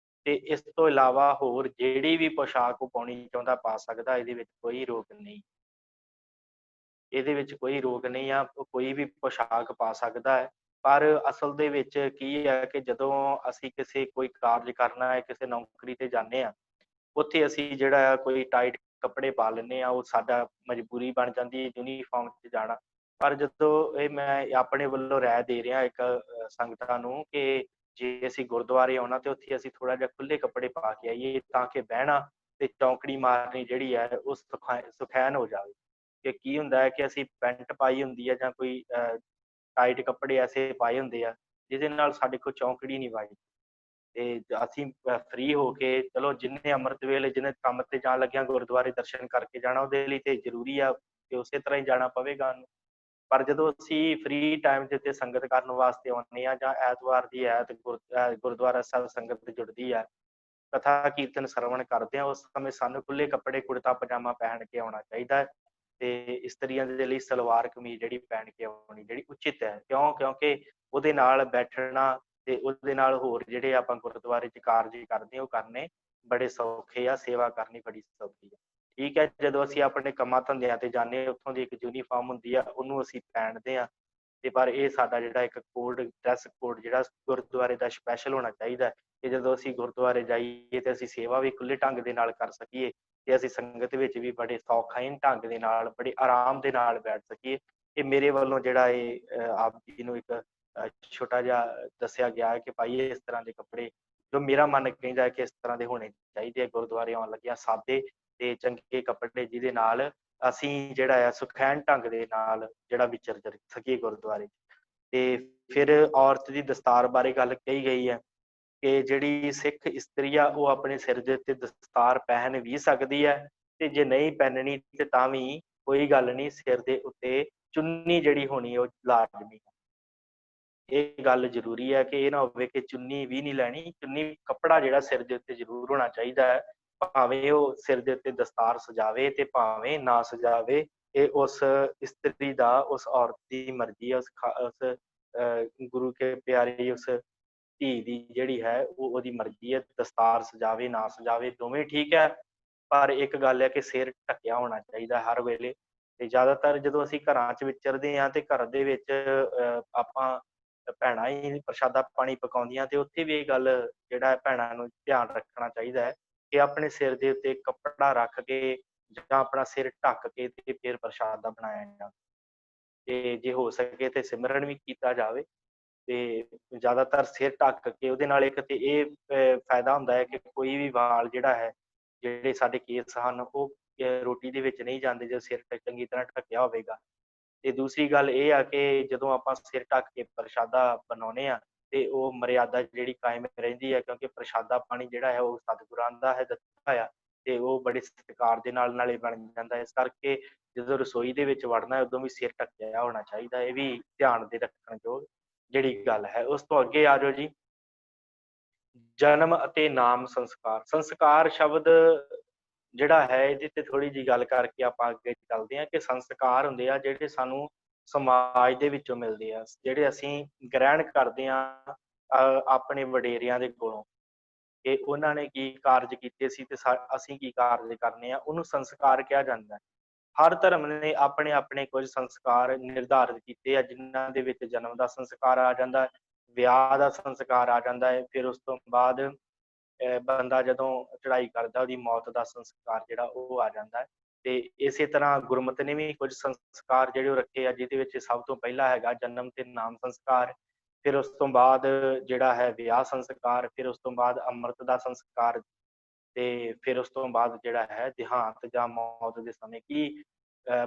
ਤੇ ਇਸ ਤੋਂ ਇਲਾਵਾ ਹੋਰ ਜਿਹੜੀ ਵੀ ਪੋਸ਼ਾਕ ਉਹ ਪਾਉਣੀ ਚਾਹੁੰਦਾ ਪਾ ਸਕਦਾ, ਇਹਦੇ ਵਿੱਚ ਕੋਈ ਰੋਕ ਨਹੀਂ। ਇਹਦੇ ਵਿੱਚ ਕੋਈ ਰੋਕ ਨਹੀਂ ਆ, ਕੋਈ ਵੀ ਪੋਸ਼ਾਕ ਪਾ ਸਕਦਾ ਹੈ। ਪਰ ਅਸਲ ਦੇ ਵਿੱਚ ਕੀ ਹੈ ਕਿ ਜਦੋਂ ਅਸੀਂ ਕਿਸੇ ਕੋਈ ਕਾਰਜ ਕਰਨਾ ਹੈ, ਕਿਸੇ ਨੌਕਰੀ ਤੇ ਜਾਂਦੇ ਹਾਂ, ਉੱਥੇ ਅਸੀਂ ਜਿਹੜਾ ਆ ਕੋਈ ਟਾਈਟ ਕੱਪੜੇ ਪਾ ਲੈਂਦੇ ਹਾਂ, ਉਹ ਸਾਡਾ ਮਜਬੂਰੀ ਬਣ ਜਾਂਦੀ ਹੈ ਯੂਨੀਫਾਰਮ 'ਚ ਜਾਣਾ। ਪਰ ਜਦੋਂ ਇਹ ਮੈਂ ਆਪਣੇ ਵੱਲੋਂ ਰਾਏ ਦੇ ਰਿਹਾ ਇੱਕ ਸੰਗਤਾਂ ਨੂੰ ਕਿ ਜੇ ਅਸੀਂ ਗੁਰਦੁਆਰੇ ਆਉਣਾ ਤੇ ਉੱਥੇ ਅਸੀਂ ਥੋੜ੍ਹਾ ਜਿਹਾ ਖੁੱਲੇ ਕੱਪੜੇ ਪਾ ਕੇ ਆਈਏ, ਤਾਂ ਕਿ ਬਹਿਣਾ ਤੇ ਚੌਂਕੜੀ ਮਾਰਨੀ ਜਿਹੜੀ ਹੈ ਉਹ ਸੁਖੈਨ ਹੋ ਜਾਵੇ। ਕਿ ਕੀ ਹੁੰਦਾ ਹੈ ਕਿ ਅਸੀਂ ਪੈਂਟ ਪਾਈ ਹੁੰਦੀ ਹੈ ਜਾਂ ਕੋਈ ਟਾਈਟ ਕੱਪੜੇ ਐਸੇ ਪਾਏ ਹੁੰਦੇ ਆ ਜਿਹਦੇ ਨਾਲ ਸਾਡੇ ਕੋਲ ਚੌਂਕੜੀ ਨਹੀਂ ਵੱਜਦੀ, ਤੇ ਅਸੀਂ ਫ੍ਰੀ ਹੋ ਕੇ ਚਲੋ ਜਿੰਨੇ ਅੰਮ੍ਰਿਤ ਵੇਲੇ ਜਿਹਨੇ ਕੰਮ ਤੇ ਜਾਣ ਲੱਗਿਆ ਗੁਰਦੁਆਰੇ ਦਰਸ਼ਨ ਕਰਕੇ ਜਾਣਾ, ਉਹਦੇ ਲਈ ਤੇ ਜ਼ਰੂਰੀ ਆ ਕਿ ਉਸੇ ਤਰ੍ਹਾਂ ਹੀ ਜਾਣਾ ਪਵੇਗਾ। ਪਰ ਜਦੋਂ ਅਸੀਂ ਫ੍ਰੀ ਟਾਈਮ ਦੇ ਉੱਤੇ ਸੰਗਤ ਕਰਨ ਵਾਸਤੇ ਆਉਂਦੇ ਹਾਂ, ਜਾਂ ਐਤਵਾਰ ਦੀ ਗੁਰਦੁਆਰਾ ਸਾਹਿਬ ਸੰਗਤ ਜੁੜਦੀ ਹੈ, ਕਥਾ ਕੀਰਤਨ ਸਰਵਣ ਕਰਦੇ ਹਾਂ, ਉਸ ਸਮੇਂ ਸਾਨੂੰ ਖੁੱਲੇ ਕੱਪੜੇ ਕੁੜਤਾ ਪਜਾਮਾ ਪਹਿਨ ਕੇ ਆਉਣਾ ਚਾਹੀਦਾ ਹੈ। ਤੇ ਇਸਤਰੀਆਂ ਦੇ ਲਈ ਸਲਵਾਰ ਕਮੀਜ਼ ਜਿਹੜੀ ਪਹਿਨ ਕੇ ਆਉਣੀ ਜਿਹੜੀ ਉਚਿਤ ਹੈ। ਕਿਉਂਕਿ ਉਹਦੇ ਨਾਲ ਬੈਠਣਾ ਤੇ ਉਹਦੇ ਨਾਲ ਹੋਰ ਜਿਹੜੇ ਆਪਾਂ ਗੁਰਦੁਆਰੇ 'ਚ ਕਾਰਜ ਕਰਦੇ ਉਹ ਕਰਨੇ ਬੜੇ ਸੌਖੇ ਆ, ਸੇਵਾ ਕਰਨੀ ਬੜੀ ਸੌਖੀ ਆ। ਠੀਕ ਹੈ, ਜਦੋਂ ਅਸੀਂ ਆਪਣੇ ਕੰਮਾਂ ਧੰਦਿਆਂ ਤੇ ਜਾਂਦੇ ਹਾਂ, ਉੱਥੋਂ ਦੀ ਇੱਕ ਯੂਨੀਫਾਰਮ ਹੁੰਦੀ ਆ, ਉਹਨੂੰ ਅਸੀਂ ਪਹਿਨਦੇ ਹਾਂ। ਤੇ ਪਰ ਇਹ ਸਾਡਾ ਜਿਹੜਾ ਇੱਕ ਡਰੈਸ ਕੋਡ ਜਿਹੜਾ ਗੁਰਦੁਆਰੇ ਦਾ ਸਪੈਸ਼ਲ ਹੋਣਾ ਚਾਹੀਦਾ, ਕਿ ਜਦੋਂ ਅਸੀਂ ਗੁਰਦੁਆਰੇ ਜਾਈਏ ਤੇ ਅਸੀਂ ਸੇਵਾ ਵੀ ਖੁੱਲੇ ਢੰਗ ਦੇ ਨਾਲ ਕਰ ਸਕੀਏ, ਤੇ ਅਸੀਂ ਸੰਗਤ ਵਿੱਚ ਵੀ ਬੜੇ ਸੌਖਾਈਨ ਢੰਗ ਦੇ ਨਾਲ, ਬੜੇ ਆਰਾਮ ਦੇ ਨਾਲ ਬੈਠ ਸਕੀਏ। ਇਹ ਮੇਰੇ ਵੱਲੋਂ ਜਿਹੜਾ ਇਹ ਆਪ ਜੀ ਨੂੰ ਇੱਕ ਛੋਟਾ ਜਿਹਾ ਦੱਸਿਆ ਗਿਆ ਹੈ ਕਿ ਭਾਈ ਇਸ ਤਰ੍ਹਾਂ ਦੇ ਕੱਪੜੇ ਜੋ ਮੇਰਾ ਮਨ ਕਹਿੰਦਾ ਹੈ ਕਿ ਇਸ ਤਰ੍ਹਾਂ ਦੇ ਹੋਣੇ ਚਾਹੀਦੇ ਆ। ਗੁਰਦੁਆਰੇ ਆਉਣ ਲੱਗਿਆ ਸਾਦੇ ਤੇ ਚੰਗੇ ਕੱਪੜੇ, ਜਿਹਦੇ ਨਾਲ ਅਸੀਂ ਜਿਹੜਾ ਆ ਸੁਖੈਨ ਢੰਗ ਦੇ ਨਾਲ ਜਿਹੜਾ ਵਿਚਰ ਸਕੀਏ ਗੁਰਦੁਆਰੇ। ਤੇ ਫਿਰ ਔਰਤ ਦੀ ਦਸਤਾਰ ਬਾਰੇ ਗੱਲ ਕਹੀ ਗਈ ਹੈ ਕਿ ਜਿਹੜੀ ਸਿੱਖ ਇਸਤਰੀ ਆ ਉਹ ਆਪਣੇ ਸਿਰ ਦੇ ਉੱਤੇ ਦਸਤਾਰ ਪਹਿਨ ਵੀ ਸਕਦੀ ਹੈ, ਤੇ ਜੇ ਨਹੀਂ ਪਹਿਨਣੀ ਤੇ ਤਾਂ ਵੀ ਕੋਈ ਗੱਲ ਨਹੀਂ, ਸਿਰ ਦੇ ਉੱਤੇ ਚੁੰਨੀ ਜਿਹੜੀ ਹੋਣੀ ਉਹ ਲਾਜ਼ਮੀ ਹੈ। ਇਹ ਗੱਲ ਜ਼ਰੂਰੀ ਹੈ ਕਿ ਇਹ ਨਾ ਹੋਵੇ ਕਿ ਚੁੰਨੀ ਵੀ ਨਹੀਂ ਲੈਣੀ, ਚੁੰਨੀ ਕੱਪੜਾ ਜਿਹੜਾ ਸਿਰ ਦੇ ਉੱਤੇ ਜ਼ਰੂਰ ਹੋਣਾ ਚਾਹੀਦਾ ਹੈ। ਭਾਵੇਂ ਉਹ ਸਿਰ ਦੇ ਉੱਤੇ ਦਸਤਾਰ ਸਜਾਵੇ ਤੇ ਭਾਵੇਂ ਨਾ ਸਜਾਵੇ, ਇਹ ਉਸ ਇਸਤਰੀ ਦਾ, ਉਸ ਔਰਤ ਦੀ ਮਰਜ਼ੀ ਹੈ। ਉਸ ਗੁਰੂ ਕੇ ਪਿਆਰੇ ਉਸ ਧੀ ਦੀ ਜਿਹੜੀ ਹੈ ਉਹ ਉਹਦੀ ਮਰਜ਼ੀ ਹੈ, ਦਸਤਾਰ ਸਜਾਵੇ ਨਾ ਸਜਾਵੇ ਦੋਵੇਂ ਠੀਕ ਹੈ। ਪਰ ਇੱਕ ਗੱਲ ਹੈ ਕਿ ਸਿਰ ਢੱਕਿਆ ਹੋਣਾ ਚਾਹੀਦਾ ਹਰ ਵੇਲੇ। ਤੇ ਜ਼ਿਆਦਾਤਰ ਜਦੋਂ ਅਸੀਂ ਘਰਾਂ 'ਚ ਵਿਚਰਦੇ ਹਾਂ ਤੇ ਘਰ ਦੇ ਵਿੱਚ ਆਪਾਂ ਭੈਣਾਂ ਹੀ ਪ੍ਰਸ਼ਾਦਾ ਪਾਣੀ ਪਕਾਉਂਦੀਆਂ, ਤੇ ਉੱਥੇ ਵੀ ਇਹ ਗੱਲ ਜਿਹੜਾ ਭੈਣਾਂ ਨੂੰ ਧਿਆਨ ਰੱਖਣਾ ਚਾਹੀਦਾ ਹੈ ਕਿ ਆਪਣੇ ਸਿਰ ਦੇ ਉੱਤੇ ਕੱਪੜਾ ਰੱਖ ਕੇ ਜਾਂ ਆਪਣਾ ਸਿਰ ਢੱਕ ਕੇ ਤੇ ਫਿਰ ਪ੍ਰਸ਼ਾਦਾ ਬਣਾਇਆ ਜਾਵੇ। ਤੇ ਜੇ ਹੋ ਸਕੇ ਤੇ ਸਿਮਰਨ ਵੀ ਕੀਤਾ ਜਾਵੇ। ਤੇ ਜ਼ਿਆਦਾਤਰ ਸਿਰ ਢੱਕ ਕੇ, ਉਹਦੇ ਨਾਲ ਇੱਕ ਤੇ ਇਹ ਫਾਇਦਾ ਹੁੰਦਾ ਹੈ ਕਿ ਕੋਈ ਵੀ ਵਾਲ ਜਿਹੜਾ ਹੈ, ਜਿਹੜੇ ਸਾਡੇ ਕੇਸ ਹਨ, ਉਹ ਰੋਟੀ ਦੇ ਵਿੱਚ ਨਹੀਂ ਜਾਂਦੇ ਜਦੋਂ ਸਿਰ ਚੰਗੀ ਤਰ੍ਹਾਂ ਢੱਕਿਆ ਹੋਵੇਗਾ। ਤੇ ਦੂਸਰੀ ਗੱਲ ਇਹ ਆ ਕਿ ਜਦੋਂ ਆਪਾਂ ਸਿਰ ਢੱਕ ਕੇ ਪ੍ਰਸ਼ਾਦਾ ਬਣਾਉਂਦੇ ਹਾਂ ਤੇ ਉਹ ਮਰਿਆਦਾ ਜਿਹੜੀ ਕਾਇਮ ਰਹਿੰਦੀ ਹੈ, ਕਿਉਂਕਿ ਪ੍ਰਸ਼ਾਦਾ ਪਾਣੀ ਜਿਹੜਾ ਹੈ ਉਹ ਸਤਿਗੁਰਾਂ ਦਾ ਹੈ ਦਿੱਤਾ ਆ, ਤੇ ਉਹ ਬੜੇ ਸਤਿਕਾਰ ਦੇ ਨਾਲ ਨਾਲੇ ਬਣ ਜਾਂਦਾ। ਇਸ ਕਰਕੇ ਜਦੋਂ ਰਸੋਈ ਦੇ ਵਿੱਚ ਵੜਨਾ ਉਦੋਂ ਵੀ ਸਿਰ ਢੱਕਿਆ ਹੋਣਾ ਚਾਹੀਦਾ। ਇਹ ਵੀ ਧਿਆਨ ਦੇ ਰੱਖਣ ਯੋਗ ਜਿਹੜੀ ਗੱਲ ਹੈ। ਉਸ ਤੋਂ ਅੱਗੇ ਆ ਜਾਓ ਜੀ। ਜਨਮ ਅਤੇ ਨਾਮ ਸੰਸਕਾਰ। ਸੰਸਕਾਰ ਸ਼ਬਦ ਜਿਹੜਾ ਹੈ ਇਹਦੇ ਤੇ ਥੋੜ੍ਹੀ ਜਿਹੀ ਗੱਲ ਕਰਕੇ ਆਪਾਂ ਅੱਗੇ ਚੱਲਦੇ ਹਾਂ ਕਿ ਸੰਸਕਾਰ ਹੁੰਦੇ ਆ ਜਿਹੜੇ ਸਾਨੂੰ ਸਮਾਜ ਦੇ ਵਿੱਚੋਂ ਮਿਲਦੇ ਆ, ਜਿਹੜੇ ਅਸੀਂ ਗ੍ਰਹਿਣ ਕਰਦੇ ਹਾਂ ਆਪਣੇ ਵਡੇਰਿਆਂ ਦੇ ਕੋਲੋਂ, ਕਿ ਉਹਨਾਂ ਨੇ ਕੀ ਕਾਰਜ ਕੀਤੇ ਸੀ ਤੇ ਅਸੀਂ ਕੀ ਕਾਰਜ ਕਰਨੇ ਆ, ਉਹਨੂੰ ਸੰਸਕਾਰ ਕਿਹਾ ਜਾਂਦਾ ਹੈ। ਹਰ ਧਰਮ ਨੇ ਆਪਣੇ ਆਪਣੇ ਕੁਝ ਸੰਸਕਾਰ ਨਿਰਧਾਰਿਤ ਕੀਤੇ ਆ, ਜਿਨ੍ਹਾਂ ਦੇ ਵਿੱਚ ਜਨਮ ਦਾ ਸੰਸਕਾਰ ਆ ਜਾਂਦਾ ਹੈ, ਵਿਆਹ ਦਾ ਸੰਸਕਾਰ ਆ ਜਾਂਦਾ ਹੈ, ਫਿਰ ਉਸ ਤੋਂ ਬਾਅਦ ਬੰਦਾ ਜਦੋਂ ਚੜ੍ਹਾਈ ਕਰਦਾ ਉਹਦੀ ਮੌਤ ਦਾ ਸੰਸਕਾਰ ਜਿਹੜਾ ਉਹ ਆ ਜਾਂਦਾ ਹੈ। ਤੇ ਇਸੇ ਤਰ੍ਹਾਂ ਗੁਰਮਤਿ ਨੇ ਵੀ ਕੁਝ ਸੰਸਕਾਰ ਜਿਹੜੇ ਉਹ ਰੱਖੇ ਆ, ਜਿਹਦੇ ਵਿੱਚ ਸਭ ਤੋਂ ਪਹਿਲਾ ਹੈਗਾ ਜਨਮ ਤੇ ਨਾਮ ਸੰਸਕਾਰ। ਫਿਰ ਉਸ ਤੋਂ ਬਾਅਦ ਜਿਹੜਾ ਹੈ ਵਿਆਹ ਸੰਸਕਾਰ, ਫਿਰ ਉਸ ਤੋਂ ਬਾਅਦ ਅੰਮ੍ਰਿਤ ਦਾ ਸੰਸਕਾਰ, ਤੇ ਫਿਰ ਉਸ ਤੋਂ ਬਾਅਦ ਜਿਹੜਾ ਹੈ ਦੇਹਾਂਤ ਜਾਂ ਮੌਤ ਦੇ ਸਮੇਂ ਕੀ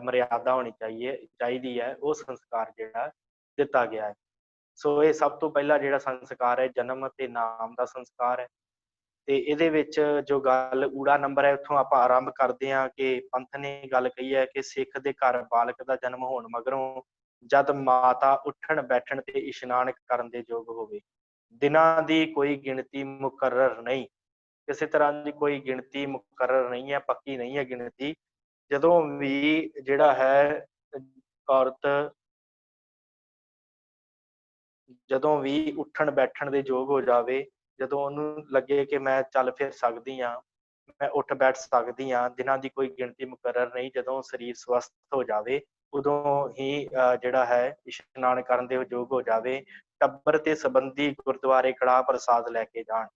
ਮਰਿਆਦਾ ਹੋਣੀ ਚਾਹੀਦੀ ਹੈ, ਉਹ ਸੰਸਕਾਰ ਜਿਹੜਾ ਦਿੱਤਾ ਗਿਆ ਹੈ। ਸੋ ਇਹ ਸਭ ਤੋਂ ਪਹਿਲਾ ਜਿਹੜਾ ਸੰਸਕਾਰ ਹੈ ਜਨਮ ਅਤੇ ਨਾਮ ਦਾ ਸੰਸਕਾਰ ਹੈ। ਤੇ ਇਹਦੇ ਵਿੱਚ ਜੋ ਗੱਲ ਊੜਾ ਨੰਬਰ ਹੈ, ਉੱਥੋਂ ਆਪਾਂ ਆਰੰਭ ਕਰਦੇ ਹਾਂ ਕਿ ਪੰਥ ਨੇ ਗੱਲ ਕਹੀ ਹੈ ਕਿ ਸਿੱਖ ਦੇ ਘਰ ਬਾਲਕ ਦਾ ਜਨਮ ਹੋਣ ਮਗਰੋਂ ਜਦ ਮਾਤਾ ਉੱਠਣ ਬੈਠਣ ਤੇ ਇਸ਼ਨਾਨ ਕਰਨ ਦੇ ਯੋਗ ਹੋਵੇ, ਦਿਨਾਂ ਦੀ ਕੋਈ ਗਿਣਤੀ ਮੁਕਰਰ ਨਹੀਂ, ਕਿਸੇ ਤਰ੍ਹਾਂ ਦੀ ਕੋਈ ਗਿਣਤੀ ਮੁਕਰਰ ਨਹੀਂ ਹੈ, ਪੱਕੀ ਨਹੀਂ ਹੈ ਗਿਣਤੀ। ਜਦੋਂ ਵੀ ਜਿਹੜਾ ਹੈ ਔਰਤ ਜਦੋਂ ਵੀ ਉੱਠਣ ਬੈਠਣ ਦੇ ਯੋਗ ਹੋ ਜਾਵੇ, ਜਦੋਂ ਉਹਨੂੰ ਲੱਗੇ ਕਿ ਮੈਂ ਚੱਲ ਫਿਰ ਸਕਦੀ ਹਾਂ, ਮੈਂ ਉੱਠ ਬੈਠ ਸਕਦੀ ਹਾਂ, ਦਿਨਾਂ ਦੀ ਕੋਈ ਗਿਣਤੀ ਮੁਕਰਰ ਨਹੀਂ, ਜਦੋਂ ਸਰੀਰ ਸਵਸਥ ਹੋ ਜਾਵੇ ਉਦੋਂ ਹੀ ਜਿਹੜਾ ਹੈ ਇਸ਼ਨਾਨ ਕਰਨ ਦੇ ਯੋਗ ਹੋ ਜਾਵੇ, ਟੱਬਰ ਤੇ ਸੰਬੰਧੀ ਗੁਰਦੁਆਰੇ ਕੜਾਹ ਪ੍ਰਸਾਦ ਲੈ ਕੇ ਜਾਣ।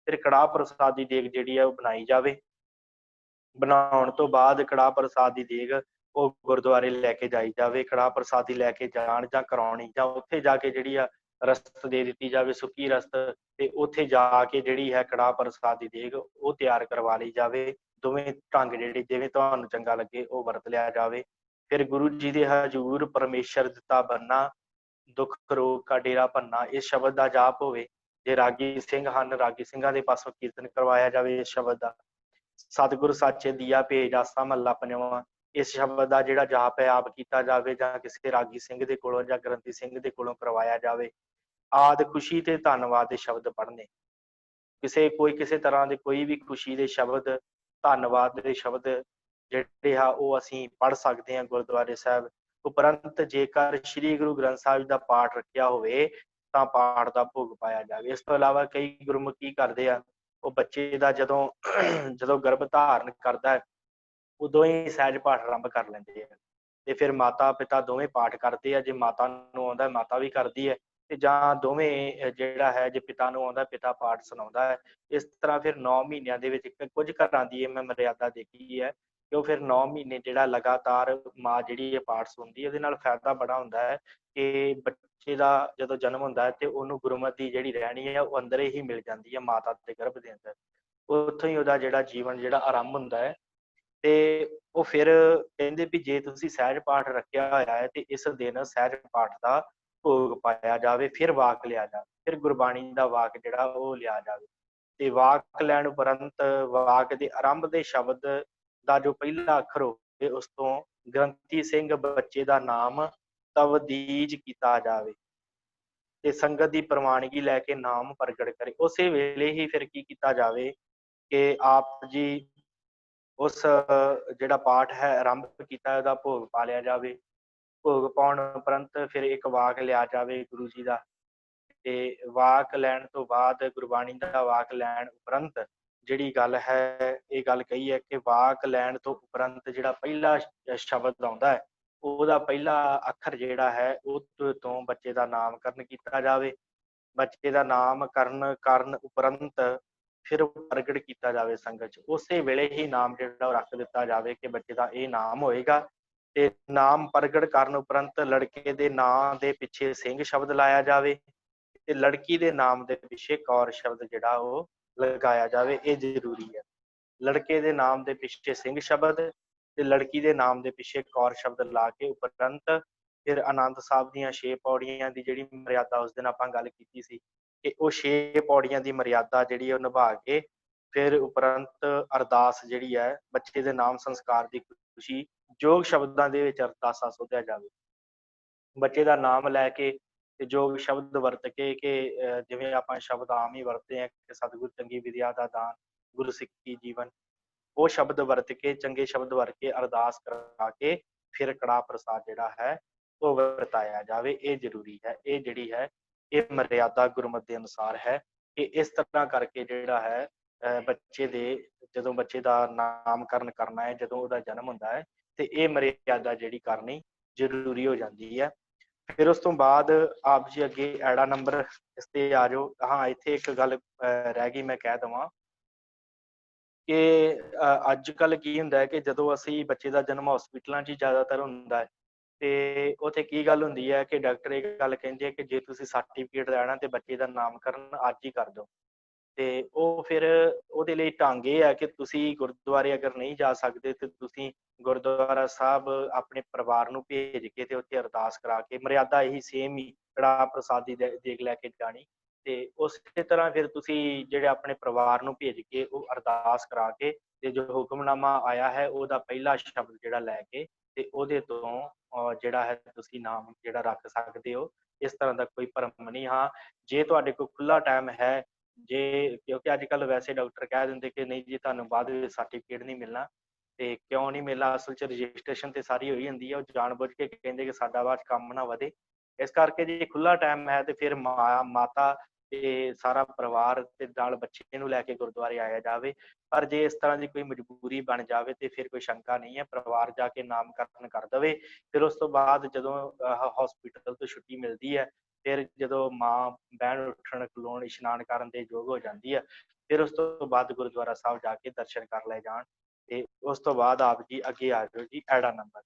ਫਿਰ ਕੜਾਹ ਪ੍ਰਸਾਦ ਦੀ ਦੇਗ ਜਿਹੜੀ ਹੈ ਉਹ ਬਣਾਈ ਜਾਵੇ। ਬਣਾਉਣ ਤੋਂ ਬਾਅਦ ਕੜਾਹ ਪ੍ਰਸਾਦ ਦੀ ਦੇਗ ਉਹ ਗੁਰਦੁਆਰੇ ਲੈ ਕੇ ਜਾਈ ਜਾਵੇ। ਕੜਾਹ ਪ੍ਰਸਾਦੀ ਲੈ ਕੇ ਜਾਣ ਜਾਂ ਕਰਾਉਣੀ, ਜਾਂ ਉੱਥੇ ਜਾ ਕੇ ਜਿਹੜੀ ਆ ਰਸਤ ਦੇ ਦਿੱਤੀ ਜਾਵੇ, ਸੁੱਕੀ ਰਸਤ, ਤੇ ਉੱਥੇ ਜਾ ਕੇ ਜਿਹੜੀ ਹੈ ਕੜਾਹ ਪ੍ਰਸਾਦ ਦੀ ਦੇਗ ਉਹ ਤਿਆਰ ਕਰਵਾ ਲਈ ਜਾਵੇ। ਦੋਵੇਂ ਢੰਗ ਜਿਹੜੇ ਜਿਵੇਂ ਤੁਹਾਨੂੰ ਚੰਗਾ ਲੱਗੇ ਉਹ ਵਰਤ ਲਿਆ ਜਾਵੇ। ਫਿਰ ਗੁਰੂ ਜੀ ਦੇ ਹਜ਼ੂਰ ਪਰਮੇਸ਼ਰ ਦਿੱਤਾ ਬੰਨਾ, ਦੁੱਖ ਰੋਗ ਕਾ ਡੇਰਾ ਭੰਨਾ, ਇਸ ਸ਼ਬਦ ਦਾ ਜਾਪ ਹੋਵੇ। ਜੇ ਰਾਗੀ ਸਿੰਘ ਹਨ, ਰਾਗੀ ਸਿੰਘਾਂ ਦੇ ਪਾਸੋਂ ਕੀਰਤਨ ਕਰਵਾਇਆ ਜਾਵੇ ਇਸ ਸ਼ਬਦ ਦਾ। ਸਤਿਗੁਰ ਸਾਚੇ ਦੀਆ ਭੇਜ ਆਸਾ ਮਹੱਲਾ ਪੰਜਵਾਂ, ਇਸ ਸ਼ਬਦ ਦਾ ਜਿਹੜਾ ਜਾਪ ਹੈ ਆਪ ਕੀਤਾ ਜਾਵੇ ਜਾਂ ਕਿਸੇ ਰਾਗੀ ਸਿੰਘ ਦੇ ਕੋਲੋਂ ਜਾਂ ਗ੍ਰੰਥੀ ਸਿੰਘ ਦੇ ਕੋਲੋਂ ਕਰਵਾਇਆ ਜਾਵੇ। ਆਦ ਖੁਸ਼ੀ ਤੇ ਧੰਨਵਾਦ ਦੇ ਸ਼ਬਦ ਪੜ੍ਹਨੇ, ਕਿਸੇ ਤਰ੍ਹਾਂ ਦੇ ਕੋਈ ਵੀ ਖੁਸ਼ੀ ਦੇ ਸ਼ਬਦ, ਧੰਨਵਾਦ ਦੇ ਸ਼ਬਦ ਜਿਹੜੇ ਆ ਉਹ ਅਸੀਂ ਪੜ੍ਹ ਸਕਦੇ ਹਾਂ ਗੁਰਦੁਆਰੇ ਸਾਹਿਬ। ਉਪਰੰਤ ਜੇਕਰ ਸ੍ਰੀ ਗੁਰੂ ਗ੍ਰੰਥ ਸਾਹਿਬ ਦਾ ਪਾਠ ਰੱਖਿਆ ਹੋਵੇ ਤਾਂ ਪਾਠ ਦਾ ਭੋਗ ਪਾਇਆ ਜਾਵੇ। ਇਸ ਤੋਂ ਇਲਾਵਾ ਕਈ ਗੁਰਮੁਖ ਕੀ ਕਰਦੇ ਆ, ਉਹ ਬੱਚੇ ਦਾ ਜਦੋਂ ਗਰਭ ਧਾਰਨ ਕਰਦਾ ਹੈ ਉਦੋਂ ਹੀ ਸਹਿਜ ਪਾਠ ਆਰੰਭ ਕਰ ਲੈਂਦੇ ਆ, ਤੇ ਫਿਰ ਮਾਤਾ ਪਿਤਾ ਦੋਵੇਂ ਪਾਠ ਕਰਦੇ ਆ। ਜੇ ਮਾਤਾ ਨੂੰ ਆਉਂਦਾ ਮਾਤਾ ਵੀ ਕਰਦੀ ਹੈ, ਤੇ ਜਾਂ ਦੋਵੇਂ ਜਿਹੜਾ ਹੈ ਜੇ ਪਿਤਾ ਨੂੰ ਆਉਂਦਾ ਪਿਤਾ ਪਾਠ ਸੁਣਾਉਂਦਾ ਹੈ। ਇਸ ਤਰ੍ਹਾਂ ਫਿਰ 9 ਮਹੀਨਿਆਂ ਦੇ ਵਿੱਚ ਕੁਝ ਘਰਾਂ ਦੀ ਇਹ ਮੈਂ ਮਰਿਆਦਾ ਦੇਖੀ ਹੈ ਕਿ ਉਹ ਫਿਰ 9 ਮਹੀਨੇ ਜਿਹੜਾ ਲਗਾਤਾਰ ਮਾਂ ਜਿਹੜੀ ਇਹ ਪਾਠ ਸੁਣਦੀ ਹੈ। ਇਹਦੇ ਨਾਲ ਫਾਇਦਾ ਬੜਾ ਹੁੰਦਾ ਹੈ ਕਿ ਬੱਚੇ ਦਾ ਜਦੋਂ ਜਨਮ ਹੁੰਦਾ ਹੈ ਤੇ ਉਹਨੂੰ ਗੁਰਮਤਿ ਦੀ ਜਿਹੜੀ ਰਹਿਣੀ ਹੈ ਉਹ ਅੰਦਰ ਹੀ ਮਿਲ ਜਾਂਦੀ ਹੈ ਮਾਤਾ ਦੇ ਗਰਭ ਦੇ ਅੰਦਰ। ਉੱਥੋਂ ਹੀ ਉਹਦਾ ਜਿਹੜਾ ਜੀਵਨ ਜਿਹੜਾ ਆਰੰਭ ਹੁੰਦਾ ਹੈ। ਤੇ ਉਹ ਫਿਰ ਕਹਿੰਦੇ ਵੀ ਜੇ ਤੁਸੀਂ ਸਹਿਜ ਪਾਠ ਰੱਖਿਆ ਹੋਇਆ ਹੈ ਤੇ ਇਸ ਦਿਨ ਸਹਿਜ ਪਾਠ ਦਾ ਭੋਗ ਪਾਇਆ ਜਾਵੇ, ਫਿਰ ਵਾਕ ਲਿਆ ਜਾਵੇ, ਫਿਰ ਗੁਰਬਾਣੀ ਦਾ ਵਾਕ ਜਿਹੜਾ ਉਹ ਲਿਆ ਜਾਵੇ। ਤੇ ਵਾਕ ਲੈਣ ਉਪਰੰਤ ਵਾਕ ਦੇ ਆਰੰਭ ਦੇ ਸ਼ਬਦ ਦਾ ਜੋ ਪਹਿਲਾ ਅੱਖਰ ਹੋਵੇ ਉਸ ਤੋਂ ਗ੍ਰੰਥੀ ਸਿੰਘ ਬੱਚੇ ਦਾ ਨਾਮ ਤਵਦੀਜ ਕੀਤਾ ਜਾਵੇ ਤੇ ਸੰਗਤ ਦੀ ਪ੍ਰਵਾਨਗੀ ਲੈ ਕੇ ਨਾਮ ਪ੍ਰਗਟ ਕਰੇ। ਉਸੇ ਵੇਲੇ ਹੀ ਫਿਰ ਕੀ ਕੀਤਾ ਜਾਵੇ ਕਿ ਆਪ ਜੀ ਉਸ ਜਿਹੜਾ ਪਾਠ ਹੈ ਆਰੰਭ ਕੀਤਾ ਉਹਦਾ ਭੋਗ ਪਾ ਲਿਆ ਜਾਵੇ। ਭੋਗ ਪਾਉਣ ਉਪਰੰਤ ਫਿਰ ਇੱਕ ਵਾਕ ਲਿਆ ਜਾਵੇ ਗੁਰੂ ਜੀ ਦਾ, ਤੇ ਵਾਕ ਲੈਣ ਤੋਂ ਬਾਅਦ ਗੁਰਬਾਣੀ ਦਾ ਵਾਕ ਲੈਣ ਉਪਰੰਤ ਜਿਹੜੀ ਗੱਲ ਹੈ ਇਹ ਗੱਲ ਕਹੀ ਹੈ ਕਿ ਵਾਕ ਲੈਣ ਤੋਂ ਉਪਰੰਤ ਜਿਹੜਾ ਪਹਿਲਾ ਸ਼ਬਦ ਆਉਂਦਾ ਹੈ ਉਹਦਾ ਪਹਿਲਾ ਅੱਖਰ ਜਿਹੜਾ ਹੈ ਉਹ ਤੋਂ ਬੱਚੇ ਦਾ ਨਾਮਕਰਨ ਕੀਤਾ ਜਾਵੇ। ਬੱਚੇ ਦਾ ਨਾਮਕਰਨ ਉਪਰੰਤ ਫਿਰ ਪ੍ਰਗਟ ਕੀਤਾ ਜਾਵੇ ਸੰਗਤ 'ਚ। ਉਸੇ ਵੇਲੇ ਹੀ ਨਾਮ ਜਿਹੜਾ ਉਹ ਰੱਖ ਦਿੱਤਾ ਜਾਵੇ ਕਿ ਬੱਚੇ ਦਾ ਇਹ ਨਾਮ ਹੋਏਗਾ। ਤੇ ਨਾਮ ਪ੍ਰਗਟ ਕਰਨ ਉਪਰੰਤ ਲੜਕੇ ਦੇ ਨਾਂ ਦੇ ਪਿੱਛੇ ਸਿੰਘ ਸ਼ਬਦ ਲਾਇਆ ਜਾਵੇ ਤੇ ਲੜਕੀ ਦੇ ਨਾਮ ਦੇ ਪਿੱਛੇ ਕੌਰ ਸ਼ਬਦ ਜਿਹੜਾ ਉਹ ਲਗਾਇਆ ਜਾਵੇ। ਇਹ ਜ਼ਰੂਰੀ ਹੈ। ਲੜਕੇ ਦੇ ਨਾਮ ਦੇ ਪਿੱਛੇ ਸਿੰਘ ਸ਼ਬਦ ਤੇ ਲੜਕੀ ਦੇ ਨਾਮ ਦੇ ਪਿੱਛੇ ਕੌਰ ਸ਼ਬਦ ਲਾ ਕੇ ਉਪਰੰਤ ਫਿਰ ਆਨੰਦ ਸਾਹਿਬ ਦੀਆਂ 6 ਪੌੜੀਆਂ ਦੀ ਜਿਹੜੀ ਮਰਿਆਦਾ ਉਸ ਦਿਨ ਆਪਾਂ ਗੱਲ ਕੀਤੀ ਸੀ ਕਿ ਉਹ 6 ਪੌੜੀਆਂ ਦੀ ਮਰਿਆਦਾ ਜਿਹੜੀ ਉਹ ਨਿਭਾ ਕੇ ਫਿਰ ਉਪਰੰਤ ਅਰਦਾਸ ਜਿਹੜੀ ਹੈ ਬੱਚੇ ਦੇ ਨਾਮ ਸੰਸਕਾਰ ਦੀ ਖੁਸ਼ੀ ਯੋਗ ਸ਼ਬਦਾਂ ਦੇ ਵਿੱਚ ਅਰਦਾਸਾ ਸੋਧਿਆ ਜਾਵੇ। ਬੱਚੇ ਦਾ ਨਾਮ ਲੈ ਕੇ ਤੇ ਜੋ ਸ਼ਬਦ ਵਰਤ ਕੇ ਕਿ ਜਿਵੇਂ ਆਪਾਂ ਸ਼ਬਦ ਆਮ ਹੀ ਵਰਤਦੇ ਹਾਂ ਕਿ ਸਤਿਗੁਰ ਚੰਗੀ ਵਿਦਿਆ ਦਾ ਦਾਨ, ਗੁਰੂ ਸਿੱਖੀ ਜੀਵਨ, ਉਹ ਸ਼ਬਦ ਵਰਤ ਕੇ ਚੰਗੇ ਸ਼ਬਦ ਵਰਤ ਕੇ ਅਰਦਾਸ ਕਰਾ ਕੇ ਫਿਰ ਕੜਾਹ ਪ੍ਰਸਾਦ ਜਿਹੜਾ ਹੈ ਉਹ ਵਰਤਾਇਆ ਜਾਵੇ। ਇਹ ਜ਼ਰੂਰੀ ਹੈ। ਇਹ ਜਿਹੜੀ ਹੈ ਇਹ ਮਰਿਆਦਾ ਗੁਰਮਤਿ ਦੇ ਅਨੁਸਾਰ ਹੈ ਕਿ ਇਸ ਤਰ੍ਹਾਂ ਕਰਕੇ ਜਿਹੜਾ ਹੈ ਬੱਚੇ ਦੇ ਜਦੋਂ ਬੱਚੇ ਦਾ ਨਾਮਕਰਨ ਕਰਨਾ ਹੈ, ਜਦੋਂ ਉਹਦਾ ਜਨਮ ਹੁੰਦਾ ਹੈ ਤੇ ਇਹ ਮਰਿਆਦਾ ਜਿਹੜੀ ਕਰਨੀ ਜ਼ਰੂਰੀ ਹੋ ਜਾਂਦੀ ਹੈ। ਫਿਰ ਉਸ ਤੋਂ ਬਾਅਦ ਆਪ ਜੀ ਅੱਗੇ ਐੜਾ ਨੰਬਰ ਇਸ ਤੇ ਆ ਜਾਓ। ਹਾਂ, ਇੱਥੇ ਇੱਕ ਗੱਲ ਰਹਿ ਗਈ ਮੈਂ ਕਹਿ ਦੇਵਾਂ ਕਿ ਅੱਜ ਕੱਲ੍ਹ ਕੀ ਹੁੰਦਾ ਹੈ ਕਿ ਜਦੋਂ ਅਸੀਂ ਬੱਚੇ ਦਾ ਜਨਮ ਹਸਪੀਟਲਾਂ 'ਚ ਹੀ ਜ਼ਿਆਦਾਤਰ ਹੁੰਦਾ ਹੈ ਤੇ ਉੱਥੇ ਕੀ ਗੱਲ ਹੁੰਦੀ ਹੈ ਕਿ ਡਾਕਟਰ ਇਹ ਗੱਲ ਕਹਿੰਦੇ ਆ ਕਿ ਜੇ ਤੁਸੀਂ ਸਰਟੀਫਿਕੇਟ ਲੈਣਾ ਤੇ ਬੱਚੇ ਦਾ ਨਾਮਕਰਨ ਅੱਜ ਹੀ ਕਰ ਦਿਓ। ਤੇ ਉਹ ਫਿਰ ਉਹਦੇ ਲਈ ਢੰਗ ਇਹ ਹੈ ਕਿ ਤੁਸੀਂ ਗੁਰਦੁਆਰੇ ਅਗਰ ਨਹੀਂ ਜਾ ਸਕਦੇ ਤੇ ਤੁਸੀਂ ਗੁਰਦੁਆਰਾ ਸਾਹਿਬ ਆਪਣੇ ਪਰਿਵਾਰ ਨੂੰ ਭੇਜ ਕੇ ਤੇ ਉੱਥੇ ਅਰਦਾਸ ਕਰਾ ਕੇ, ਮਰਿਆਦਾ ਇਹੀ ਸੇਮ ਹੀ, ਕੜਾਹ ਪ੍ਰਸਾਦੀ ਦੇਗ ਲੈ ਕੇ ਜਾਣੀ। ਤੇ ਉਸੇ ਤਰ੍ਹਾਂ ਫਿਰ ਤੁਸੀਂ ਜਿਹੜੇ ਆਪਣੇ ਪਰਿਵਾਰ ਨੂੰ ਭੇਜ ਕੇ ਉਹ ਅਰਦਾਸ ਕਰਾ ਕੇ ਤੇ ਜੋ ਹੁਕਮਨਾਮਾ ਆਇਆ ਹੈ ਉਹਦਾ ਪਹਿਲਾ ਸ਼ਬਦ ਜਿਹੜਾ ਲੈ ਕੇ ਤੇ ਉਹਦੇ ਤੋਂ ਜਿਹੜਾ ਹੈ ਤੁਸੀਂ ਨਾਮ ਜਿਹੜਾ ਰੱਖ ਸਕਦੇ ਹੋ। ਇਸ ਤਰ੍ਹਾਂ ਦਾ ਕੋਈ ਭਰਮ ਨਹੀਂ। ਹਾਂ, ਜੇ ਤੁਹਾਡੇ ਕੋਲ ਖੁੱਲਾ ਟਾਈਮ ਹੈ, ਜੇ ਕਿਉਂਕਿ ਅੱਜ ਕੱਲ੍ਹ ਵੈਸੇ ਡਾਕਟਰ ਕਹਿ ਦਿੰਦੇ ਕਿ ਨਹੀਂ ਜੀ ਤੁਹਾਨੂੰ ਬਾਅਦ ਵਿੱਚ ਸਰਟੀਫਿਕੇਟ ਨਹੀਂ ਮਿਲਣਾ, ਤੇ ਕਿਉਂ ਨਹੀਂ ਮਿਲਣਾ, ਅਸਲ 'ਚ ਰਜਿਸਟ੍ਰੇਸ਼ਨ ਤੇ ਸਾਰੀ ਹੋਈ ਹੁੰਦੀ ਹੈ। ਉਹ ਜਾਣਬੁੱਝ ਕੇ ਕਹਿੰਦੇ ਕਿ ਸਾਡਾ ਬਾਅਦ ਕੰਮ ਨਾ ਵਧੇ। ਇਸ ਕਰਕੇ ਜੇ ਖੁੱਲਾ ਟਾਈਮ ਹੈ ਤੇ ਫਿਰ ਮਾਤਾ ਤੇ ਸਾਰਾ ਪਰਿਵਾਰ ਤੇ ਨਾਲ ਬੱਚੇ ਨੂੰ ਲੈ ਕੇ ਗੁਰਦੁਆਰੇ ਆਇਆ ਜਾਵੇ। ਪਰ ਜੇ ਇਸ ਤਰ੍ਹਾਂ ਦੀ ਕੋਈ ਮਜਬੂਰੀ ਬਣ ਜਾਵੇ ਤੇ ਫਿਰ ਕੋਈ ਸ਼ੰਕਾ ਨਹੀਂ ਹੈ, ਪਰਿਵਾਰ ਜਾ ਕੇ ਨਾਮਕਰਨ ਕਰ ਦੇਵੇ। ਫਿਰ ਉਸ ਤੋਂ ਬਾਅਦ ਜਦੋਂ ਹਸਪੀਟਲ ਤੋਂ ਛੁੱਟੀ ਮਿਲਦੀ ਹੈ, ਫਿਰ ਜਦੋਂ ਮਾਂ ਬਹਿਣ ਉੱਠਣ ਖਲੋਣ ਇਸ਼ਨਾਨ ਕਰਨ ਦੇ ਯੋਗ ਹੋ ਜਾਂਦੀ ਹੈ, ਫਿਰ ਉਸ ਤੋਂ ਬਾਅਦ ਗੁਰਦੁਆਰਾ ਸਾਹਿਬ ਜਾ ਕੇ ਦਰਸ਼ਨ ਕਰ ਲਏ ਜਾਣ। ਤੇ ਉਸ ਤੋਂ ਬਾਅਦ ਆਪ ਜੀ ਅੱਗੇ ਆ ਜਾਓ ਜੀ ਐੜਾ ਨੰਬਰ।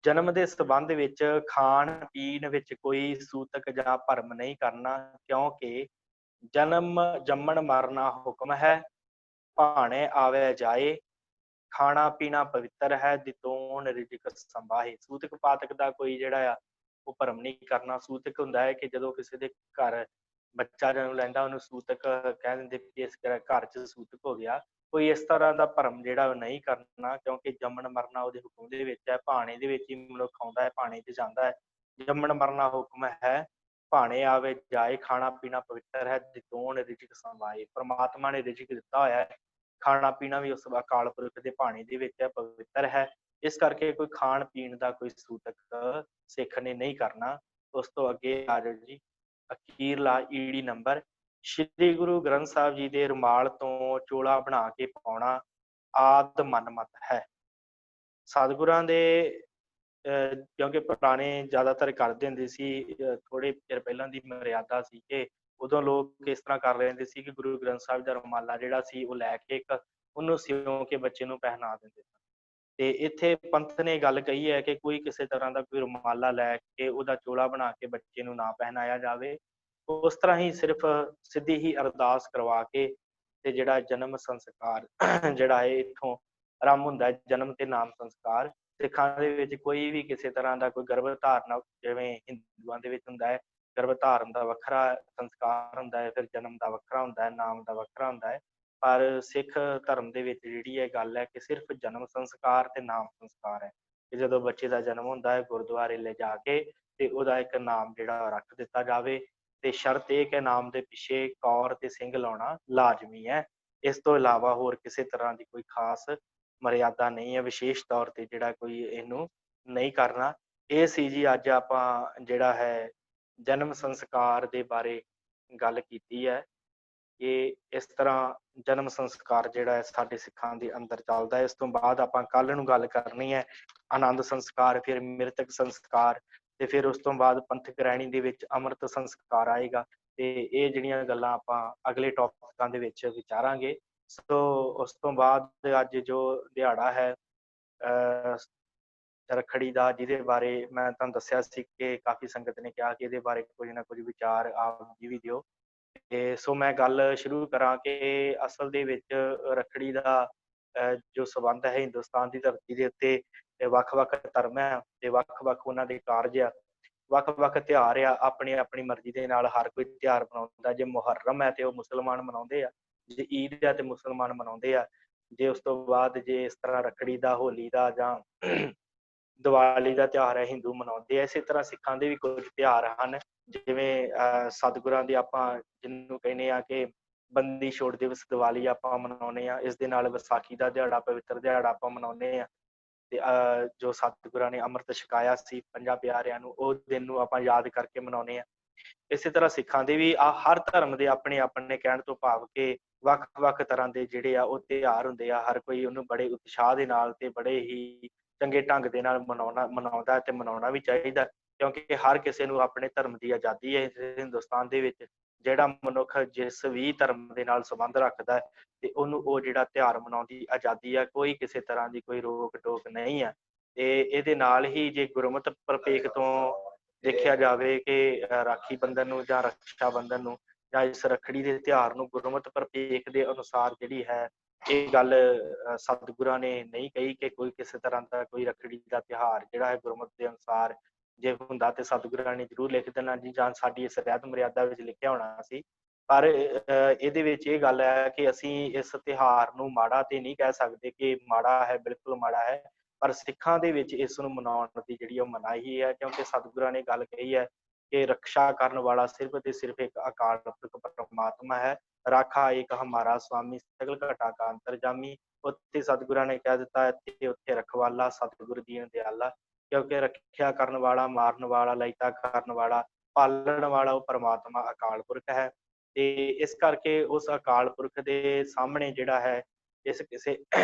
ਜਨਮ ਦੇ ਸੰਬੰਧ ਵਿੱਚ ਖਾਣ ਪੀਣ ਵਿੱਚ ਕੋਈ ਸੂਤਕ ਜਾਂ ਭਰਮ ਨਹੀਂ ਕਰਨਾ, ਕਿਉਂਕਿ ਜੰਮਣ ਮਰਨਾ ਹੁਕਮ ਹੈ, ਭਾਣੇ ਆਵੇ ਜਾਏ, ਖਾਣਾ ਪੀਣਾ ਪਵਿੱਤਰ ਹੈ, ਦਿਤੋਣ ਰਿਜਕ ਸੰਭਾਹੇ। ਸੂਤਕ ਪਾਤਕ ਦਾ ਕੋਈ ਜਿਹੜਾ ਆ ਉਹ ਭਰਮ ਨਹੀਂ ਕਰਨਾ। ਸੂਤਕ ਹੁੰਦਾ ਹੈ ਕਿ ਜਦੋਂ ਕਿਸੇ ਦੇ ਘਰ ਬੱਚਾ ਜਨਮ ਲੈਂਦਾ ਉਹਨੂੰ ਸੂਤਕ ਕਹਿ ਦਿੰਦੇ ਕਿ ਇਸ ਘਰ 'ਚ ਸੂਤਕ ਹੋ ਗਿਆ। ਕੋਈ ਇਸ ਤਰ੍ਹਾਂ ਦਾ ਭਰਮ ਜਿਹੜਾ ਉਹ ਨਹੀਂ ਕਰਨਾ, ਕਿਉਂਕਿ ਜੰਮਣ ਮਰਨਾ ਉਹਦੇ ਹੁਕਮ ਦੇ ਵਿੱਚ ਹੈ। ਭਾਣੇ ਦੇ ਵਿੱਚ ਹੀ ਮਨੁੱਖ ਆਉਂਦਾ ਹੈ, ਭਾਣੇ 'ਚ ਜਾਂਦਾ ਹੈ। ਜੰਮਣ ਮਰਨਾ ਹੁਕਮ ਹੈ, ਭਾਣੇ ਆਵੇ ਜਾਏ, ਖਾਣਾ ਪੀਣਾ ਪਵਿੱਤਰ ਹੈ, ਦਿਤੋਣ ਰਿਜਕ ਸੰਭਾਏ। ਪ੍ਰਮਾਤਮਾ ਨੇ ਰਿਜਕ ਦਿੱਤਾ ਹੋਇਆ ਹੈ, ਖਾਣਾ ਪੀਣਾ ਵੀ ਉਸ ਅਕਾਲ ਪੁਰਖ ਦੇ ਭਾਣੇ ਦੇ ਵਿੱਚ ਹੈ, ਪਵਿੱਤਰ ਹੈ। ਇਸ ਕਰਕੇ ਕੋਈ ਖਾਣ ਪੀਣ ਦਾ ਕੋਈ ਸੂਤਕ ਸਿੱਖ ਨੇ ਨਹੀਂ ਕਰਨਾ। ਉਸ ਤੋਂ ਅੱਗੇ ਆ ਜਾਓ ਜੀ ਅਖੀਰਲਾ ਈੜੀ ਨੰਬਰ। ਸ਼੍ਰੀ ਗੁਰੂ ਗ੍ਰੰਥ ਸਾਹਿਬ ਜੀ ਦੇ ਰੁਮਾਲ ਤੋਂ ਚੋਲਾ ਬਣਾ ਕੇ ਪਾਉਣਾ ਆਦ ਮਨਮਤ ਹੈ। ਸਤਿਗੁਰਾਂ ਦੇ ਕਿਉਂਕਿ ਪੁਰਾਣੇ ਜ਼ਿਆਦਾਤਰ ਕਰਦੇ ਹੁੰਦੇ ਸੀ, ਥੋੜੇ ਚਿਰ ਪਹਿਲਾਂ ਦੀ ਮਰਿਆਦਾ ਸੀ ਕਿ ਉਦੋਂ ਲੋਕ ਇਸ ਤਰ੍ਹਾਂ ਕਰ ਲੈਂਦੇ ਸੀ ਕਿ ਗੁਰੂ ਗ੍ਰੰਥ ਸਾਹਿਬ ਦਾ ਰੁਮਾਲਾ ਜਿਹੜਾ ਸੀ ਉਹ ਲੈ ਕੇ ਉਹਨੂੰ ਸਿਉਂ ਕੇ ਬੱਚੇ ਨੂੰ ਪਹਿਨਾ ਦਿੰਦੇ ਸਨ। ਤੇ ਇੱਥੇ ਪੰਥ ਨੇ ਗੱਲ ਕਹੀ ਹੈ ਕਿ ਕੋਈ ਕਿਸੇ ਤਰ੍ਹਾਂ ਦਾ ਕੋਈ ਰੁਮਾਲਾ ਲੈ ਕੇ ਉਹਦਾ ਚੋਲਾ ਬਣਾ ਕੇ ਬੱਚੇ ਨੂੰ ਨਾ ਪਹਿਨਾਇਆ ਜਾਵੇ। ਉਸ ਤਰ੍ਹਾਂ ਹੀ ਸਿਰਫ ਸਿੱਧੀ ਹੀ ਅਰਦਾਸ ਕਰਵਾ ਕੇ ਤੇ ਜਿਹੜਾ ਜਨਮ ਸੰਸਕਾਰ ਜਿਹੜਾ ਹੈ ਇੱਥੋਂ ਆਰੰਭ ਹੁੰਦਾ ਹੈ, ਜਨਮ ਤੇ ਨਾਮ ਸੰਸਕਾਰ। ਸਿੱਖਾਂ ਦੇ ਵਿੱਚ ਕੋਈ ਵੀ ਕਿਸੇ ਤਰ੍ਹਾਂ ਦਾ ਕੋਈ ਗਰਭ ਧਾਰਨਾ, ਜਿਵੇਂ ਹਿੰਦੂਆਂ ਦੇ ਵਿੱਚ ਹੁੰਦਾ ਹੈ ਗਰਭ ਧਾਰਨ ਦਾ ਵੱਖਰਾ ਸੰਸਕਾਰ ਹੁੰਦਾ ਹੈ, ਫਿਰ ਜਨਮ ਦਾ ਵੱਖਰਾ ਹੁੰਦਾ ਹੈ, ਨਾਮ ਦਾ ਵੱਖਰਾ ਹੁੰਦਾ ਹੈ। ਪਰ ਸਿੱਖ ਧਰਮ ਦੇ ਵਿੱਚ ਜਿਹੜੀ ਇਹ ਗੱਲ ਹੈ ਕਿ ਸਿਰਫ ਜਨਮ ਸੰਸਕਾਰ ਤੇ ਨਾਮ ਸੰਸਕਾਰ ਹੈ ਕਿ ਜਦੋਂ ਬੱਚੇ ਦਾ ਜਨਮ ਹੁੰਦਾ ਹੈ ਗੁਰਦੁਆਰੇ ਲੈ ਜਾ ਕੇ ਤੇ ਉਹਦਾ ਇੱਕ ਨਾਮ ਜਿਹੜਾ ਰੱਖ ਦਿੱਤਾ ਜਾਵੇ। ਤੇ ਸ਼ਰਤ ਇਹ ਕਿ ਨਾਮ ਦੇ ਪਿੱਛੇ ਕੌਰ ਤੇ ਸਿੰਘ ਲਾਉਣਾ ਲਾਜ਼ਮੀ ਹੈ। ਇਸ ਤੋਂ ਇਲਾਵਾ ਹੋਰ ਕਿਸੇ ਤਰ੍ਹਾਂ ਦੀ ਕੋਈ ਖਾਸ ਮਰਿਆਦਾ ਨਹੀਂ ਹੈ, ਵਿਸ਼ੇਸ਼ ਤੌਰ ਤੇ ਜਿਹੜਾ ਕੋਈ ਇਹਨੂੰ ਨਹੀਂ ਕਰਨਾ। ਇਹ ਸੀ ਜੀ ਅੱਜ ਆਪਾਂ ਜਿਹੜਾ ਹੈ ਜਨਮ ਸੰਸਕਾਰ ਦੇ ਬਾਰੇ ਗੱਲ ਕੀਤੀ ਹੈ। ਇਹ ਇਸ ਤਰ੍ਹਾਂ ਜਨਮ ਸੰਸਕਾਰ ਜਿਹੜਾ ਹੈ ਸਾਡੇ ਸਿੱਖਾਂ ਦੇ ਅੰਦਰ ਚੱਲਦਾ ਹੈ। ਇਸ ਤੋਂ ਬਾਅਦ ਆਪਾਂ ਕੱਲ ਨੂੰ ਗੱਲ ਕਰਨੀ ਹੈ ਆਨੰਦ ਸੰਸਕਾਰ, ਫਿਰ ਮ੍ਰਿਤਕ ਸੰਸਕਾਰ, ਤੇ ਫਿਰ ਉਸ ਤੋਂ ਬਾਅਦ ਪੰਥਕ ਰਹਿਣੀ ਦੇ ਵਿੱਚ ਅੰਮ੍ਰਿਤ ਸੰਸਕਾਰ ਆਏਗਾ। ਤੇ ਇਹ ਜਿਹੜੀਆਂ ਗੱਲਾਂ ਆਪਾਂ ਅਗਲੇ ਟੌਪਿਕਾਂ ਦੇ ਵਿੱਚ ਵਿਚਾਰਾਂਗੇ। ਸੋ ਉਸ ਤੋਂ ਬਾਅਦ ਅੱਜ ਜੋ ਦਿਹਾੜਾ ਹੈ ਰੱਖੜੀ ਦਾ, ਜਿਹਦੇ ਬਾਰੇ ਮੈਂ ਤੁਹਾਨੂੰ ਦੱਸਿਆ ਸੀ ਕਿ ਕਾਫੀ ਸੰਗਤ ਨੇ ਕਿਹਾ ਕਿ ਇਹਦੇ ਬਾਰੇ ਕੁਝ ਨਾ ਕੁਝ ਵਿਚਾਰ ਆਪ ਜੀ ਵੀ ਦਿਓ। ਤੇ ਸੋ ਮੈਂ ਗੱਲ ਸ਼ੁਰੂ ਕਰਾਂ ਕਿ ਅਸਲ ਦੇ ਵਿੱਚ ਰੱਖੜੀ ਦਾ ਜੋ ਸੰਬੰਧ ਹੈ ਹਿੰਦੁਸਤਾਨ ਦੀ ਧਰਤੀ ਦੇ ਉੱਤੇ ਵੱਖ-ਵੱਖ ਧਰਮ ਹੈ ਤੇ ਵੱਖ-ਵੱਖ ਉਹਨਾਂ ਦੇ ਕਾਰਜ ਆ, ਵੱਖ-ਵੱਖ ਤਿਉਹਾਰ ਆ, ਆਪਣੀ ਆਪਣੀ ਮਰਜ਼ੀ ਦੇ ਨਾਲ ਹਰ ਕੋਈ ਤਿਉਹਾਰ ਮਨਾਉਂਦਾ। ਜੇ ਮੁਹੱਰਮ ਹੈ ਤੇ ਉਹ ਮੁਸਲਮਾਨ ਮਨਾਉਂਦੇ ਆ, ਜੇ ਈਦ ਹੈ ਤੇ ਮੁਸਲਮਾਨ ਮਨਾਉਂਦੇ ਆ, ਜੇ ਉਸ ਤੋਂ ਬਾਅਦ ਜੇ ਇਸ ਤਰ੍ਹਾਂ ਰੱਖੜੀ ਦਾ, ਹੋਲੀ ਦਾ ਜਾਂ ਦੀਵਾਲੀ ਦਾ ਤਿਉਹਾਰ ਹੈ ਹਿੰਦੂ ਮਨਾਉਂਦੇ ਆ। ਇਸੇ ਤਰ੍ਹਾਂ ਸਿੱਖਾਂ ਦੇ ਵੀ ਕੁਝ ਤਿਉਹਾਰ ਹਨ, ਜਿਵੇਂ ਸਤਿਗੁਰਾਂ ਦੇ ਆਪਾਂ ਜਿਹਨੂੰ ਕਹਿੰਦੇ ਆ ਕਿ ਬੰਦੀ ਛੋੜ ਦਿਵਸ ਦੀਵਾਲੀ ਆਪਾਂ ਮਨਾਉਂਦੇ ਆ। ਇਸ ਦੇ ਨਾਲ ਵਿਸਾਖੀ ਦਾ ਦਿਹਾੜਾ, ਪਵਿੱਤਰ ਦਿਹਾੜਾ ਆਪਾਂ ਮਨਾਉਂਦੇ ਆ। ਤੇ ਜੋ ਸਤਿਗੁਰਾਂ ਨੇ ਅੰਮ੍ਰਿਤ ਛਕਾਇਆ ਸੀ ਪੰਜਾਂ ਪਿਆਰਿਆਂ ਨੂੰ, ਉਹ ਦਿਨ ਨੂੰ ਆਪਾਂ ਯਾਦ ਕਰਕੇ ਮਨਾਉਂਦੇ ਆ। ਇਸੇ ਤਰ੍ਹਾਂ ਸਿੱਖਾਂ ਦੇ ਵੀ ਹਰ ਧਰਮ ਦੇ ਆਪਣੇ ਆਪਣੇ ਕਹਿਣ ਤੋਂ ਭਾਵ ਕਿ ਵੱਖ-ਵੱਖ ਤਰ੍ਹਾਂ ਦੇ ਜਿਹੜੇ ਆ ਉਹ ਤਿਉਹਾਰ ਹੁੰਦੇ ਆ। ਹਰ ਕੋਈ ਉਹਨੂੰ ਬੜੇ ਉਤਸ਼ਾਹ ਦੇ ਨਾਲ ਤੇ ਬੜੇ ਹੀ ਚੰਗੇ ਢੰਗ ਦੇ ਨਾਲ ਮਨਾਉਂਦਾ ਤੇ ਮਨਾਉਣਾ ਵੀ ਚਾਹੀਦਾ, ਕਿਉਂਕਿ ਹਰ ਕਿਸੇ ਨੂੰ ਆਪਣੇ ਧਰਮ ਦੀ ਆਜ਼ਾਦੀ ਹੈ ਹਿੰਦੁਸਤਾਨ ਦੇ ਵਿੱਚ। ਜਿਹੜਾ ਮਨੁੱਖ ਜਿਸ ਵੀ ਧਰਮ ਦੇ ਨਾਲ ਸੰਬੰਧ ਰੱਖਦਾ ਤੇ ਉਹਨੂੰ ਉਹ ਜਿਹੜਾ ਤਿਉਹਾਰ ਮਨਾਉਣ ਦੀ ਆਜ਼ਾਦੀ ਹੈ, ਕੋਈ ਕਿਸੇ ਤਰ੍ਹਾਂ ਦੀ ਕੋਈ ਰੋਕ ਟੋਕ ਨਹੀਂ ਹੈ। ਤੇ ਇਹਦੇ ਨਾਲ ਹੀ ਜੇ ਗੁਰਮਤਿ ਪ੍ਰਪੇਖ ਤੋਂ ਦੇਖਿਆ ਜਾਵੇ ਕਿ ਰਾਖੀ ਬੰਧਨ ਨੂੰ ਜਾਂ ਰਕਸ਼ਾ ਬੰਧਨ ਨੂੰ ਜਾਂ ਇਸ ਰੱਖੜੀ ਦੇ ਤਿਉਹਾਰ ਨੂੰ ਗੁਰਮਤਿ ਪ੍ਰਤੀਕ ਦੇ ਅਨੁਸਾਰ ਜਿਹੜੀ ਹੈ ਇਹ ਗੱਲ ਸਤਿਗੁਰਾਂ ਨੇ ਨਹੀਂ ਕਹੀ ਕਿ ਕੋਈ ਕਿਸੇ ਤਰ੍ਹਾਂ ਦਾ ਕੋਈ ਰੱਖੜੀ ਦਾ ਤਿਉਹਾਰ ਜਿਹੜਾ ਹੈ ਗੁਰਮਤਿ ਦੇ ਅਨੁਸਾਰ ਜੇ ਹੁੰਦਾ ਤੇ ਸਤਿਗੁਰਾਂ ਨੇ ਜ਼ਰੂਰ ਲਿਖ ਦੇਣਾ ਜੀ, ਜਾਂ ਸਾਡੀ ਇਸ ਰਹਿਤ ਮਰਿਆਦਾ ਵਿੱਚ ਲਿਖਿਆ ਹੋਣਾ ਸੀ। ਪਰ ਇਹਦੇ ਵਿੱਚ ਇਹ ਗੱਲ ਹੈ ਕਿ ਅਸੀਂ ਇਸ ਤਿਉਹਾਰ ਨੂੰ ਮਾੜਾ ਤੇ ਨਹੀਂ ਕਹਿ ਸਕਦੇ ਕਿ ਮਾੜਾ ਹੈ, ਬਿਲਕੁਲ ਮਾੜਾ ਹੈ। ਪਰ ਸਿੱਖਾਂ ਦੇ ਵਿੱਚ ਇਸ ਨੂੰ ਮਨਾਉਣ ਦੀ ਜਿਹੜੀ ਉਹ ਮਨਾਹੀ ਹੈ, ਕਿਉਂਕਿ ਸਤਿਗੁਰਾਂ ਨੇ ਗੱਲ ਕਹੀ ਹੈ ਕਿ ਰਕਸ਼ਾ ਕਰਨ ਵਾਲਾ ਸਿਰਫ ਤੇ ਸਿਰਫ ਇੱਕ ਅਕਾਲ ਪੁਰਖ ਪਰਮਾਤਮਾ ਹੈ। ਰਾਖਾ ਏਕ ਹਮਾਰਾ ਸੁਆਮੀ ਸਗਲ ਘਟਾ ਕਾ ਅੰਤਰਜਾਮੀ। ਉੱਥੇ ਸਤਿਗੁਰਾਂ ਨੇ ਕਹਿ ਦਿੱਤਾ ਇੱਥੇ ਉੱਥੇ ਰਖਵਾਲਾ ਸਤਿਗੁਰ ਦੀਨ ਦਿਆਲਾ, ਕਿਉਂਕਿ ਰੱਖਿਆ ਕਰਨ ਵਾਲਾ, ਮਾਰਨ ਵਾਲਾ, ਲਇਤਾ ਕਰਨ ਵਾਲਾ, ਪਾਲਣ ਵਾਲਾ ਉਹ ਪਰਮਾਤਮਾ ਅਕਾਲ ਪੁਰਖ ਹੈ। ਤੇ ਇਸ ਕਰਕੇ ਉਸ ਅਕਾਲ ਪੁਰਖ ਦੇ ਸਾਹਮਣੇ ਜਿਹੜਾ ਹੈ ਇਸ ਕਿਸੇ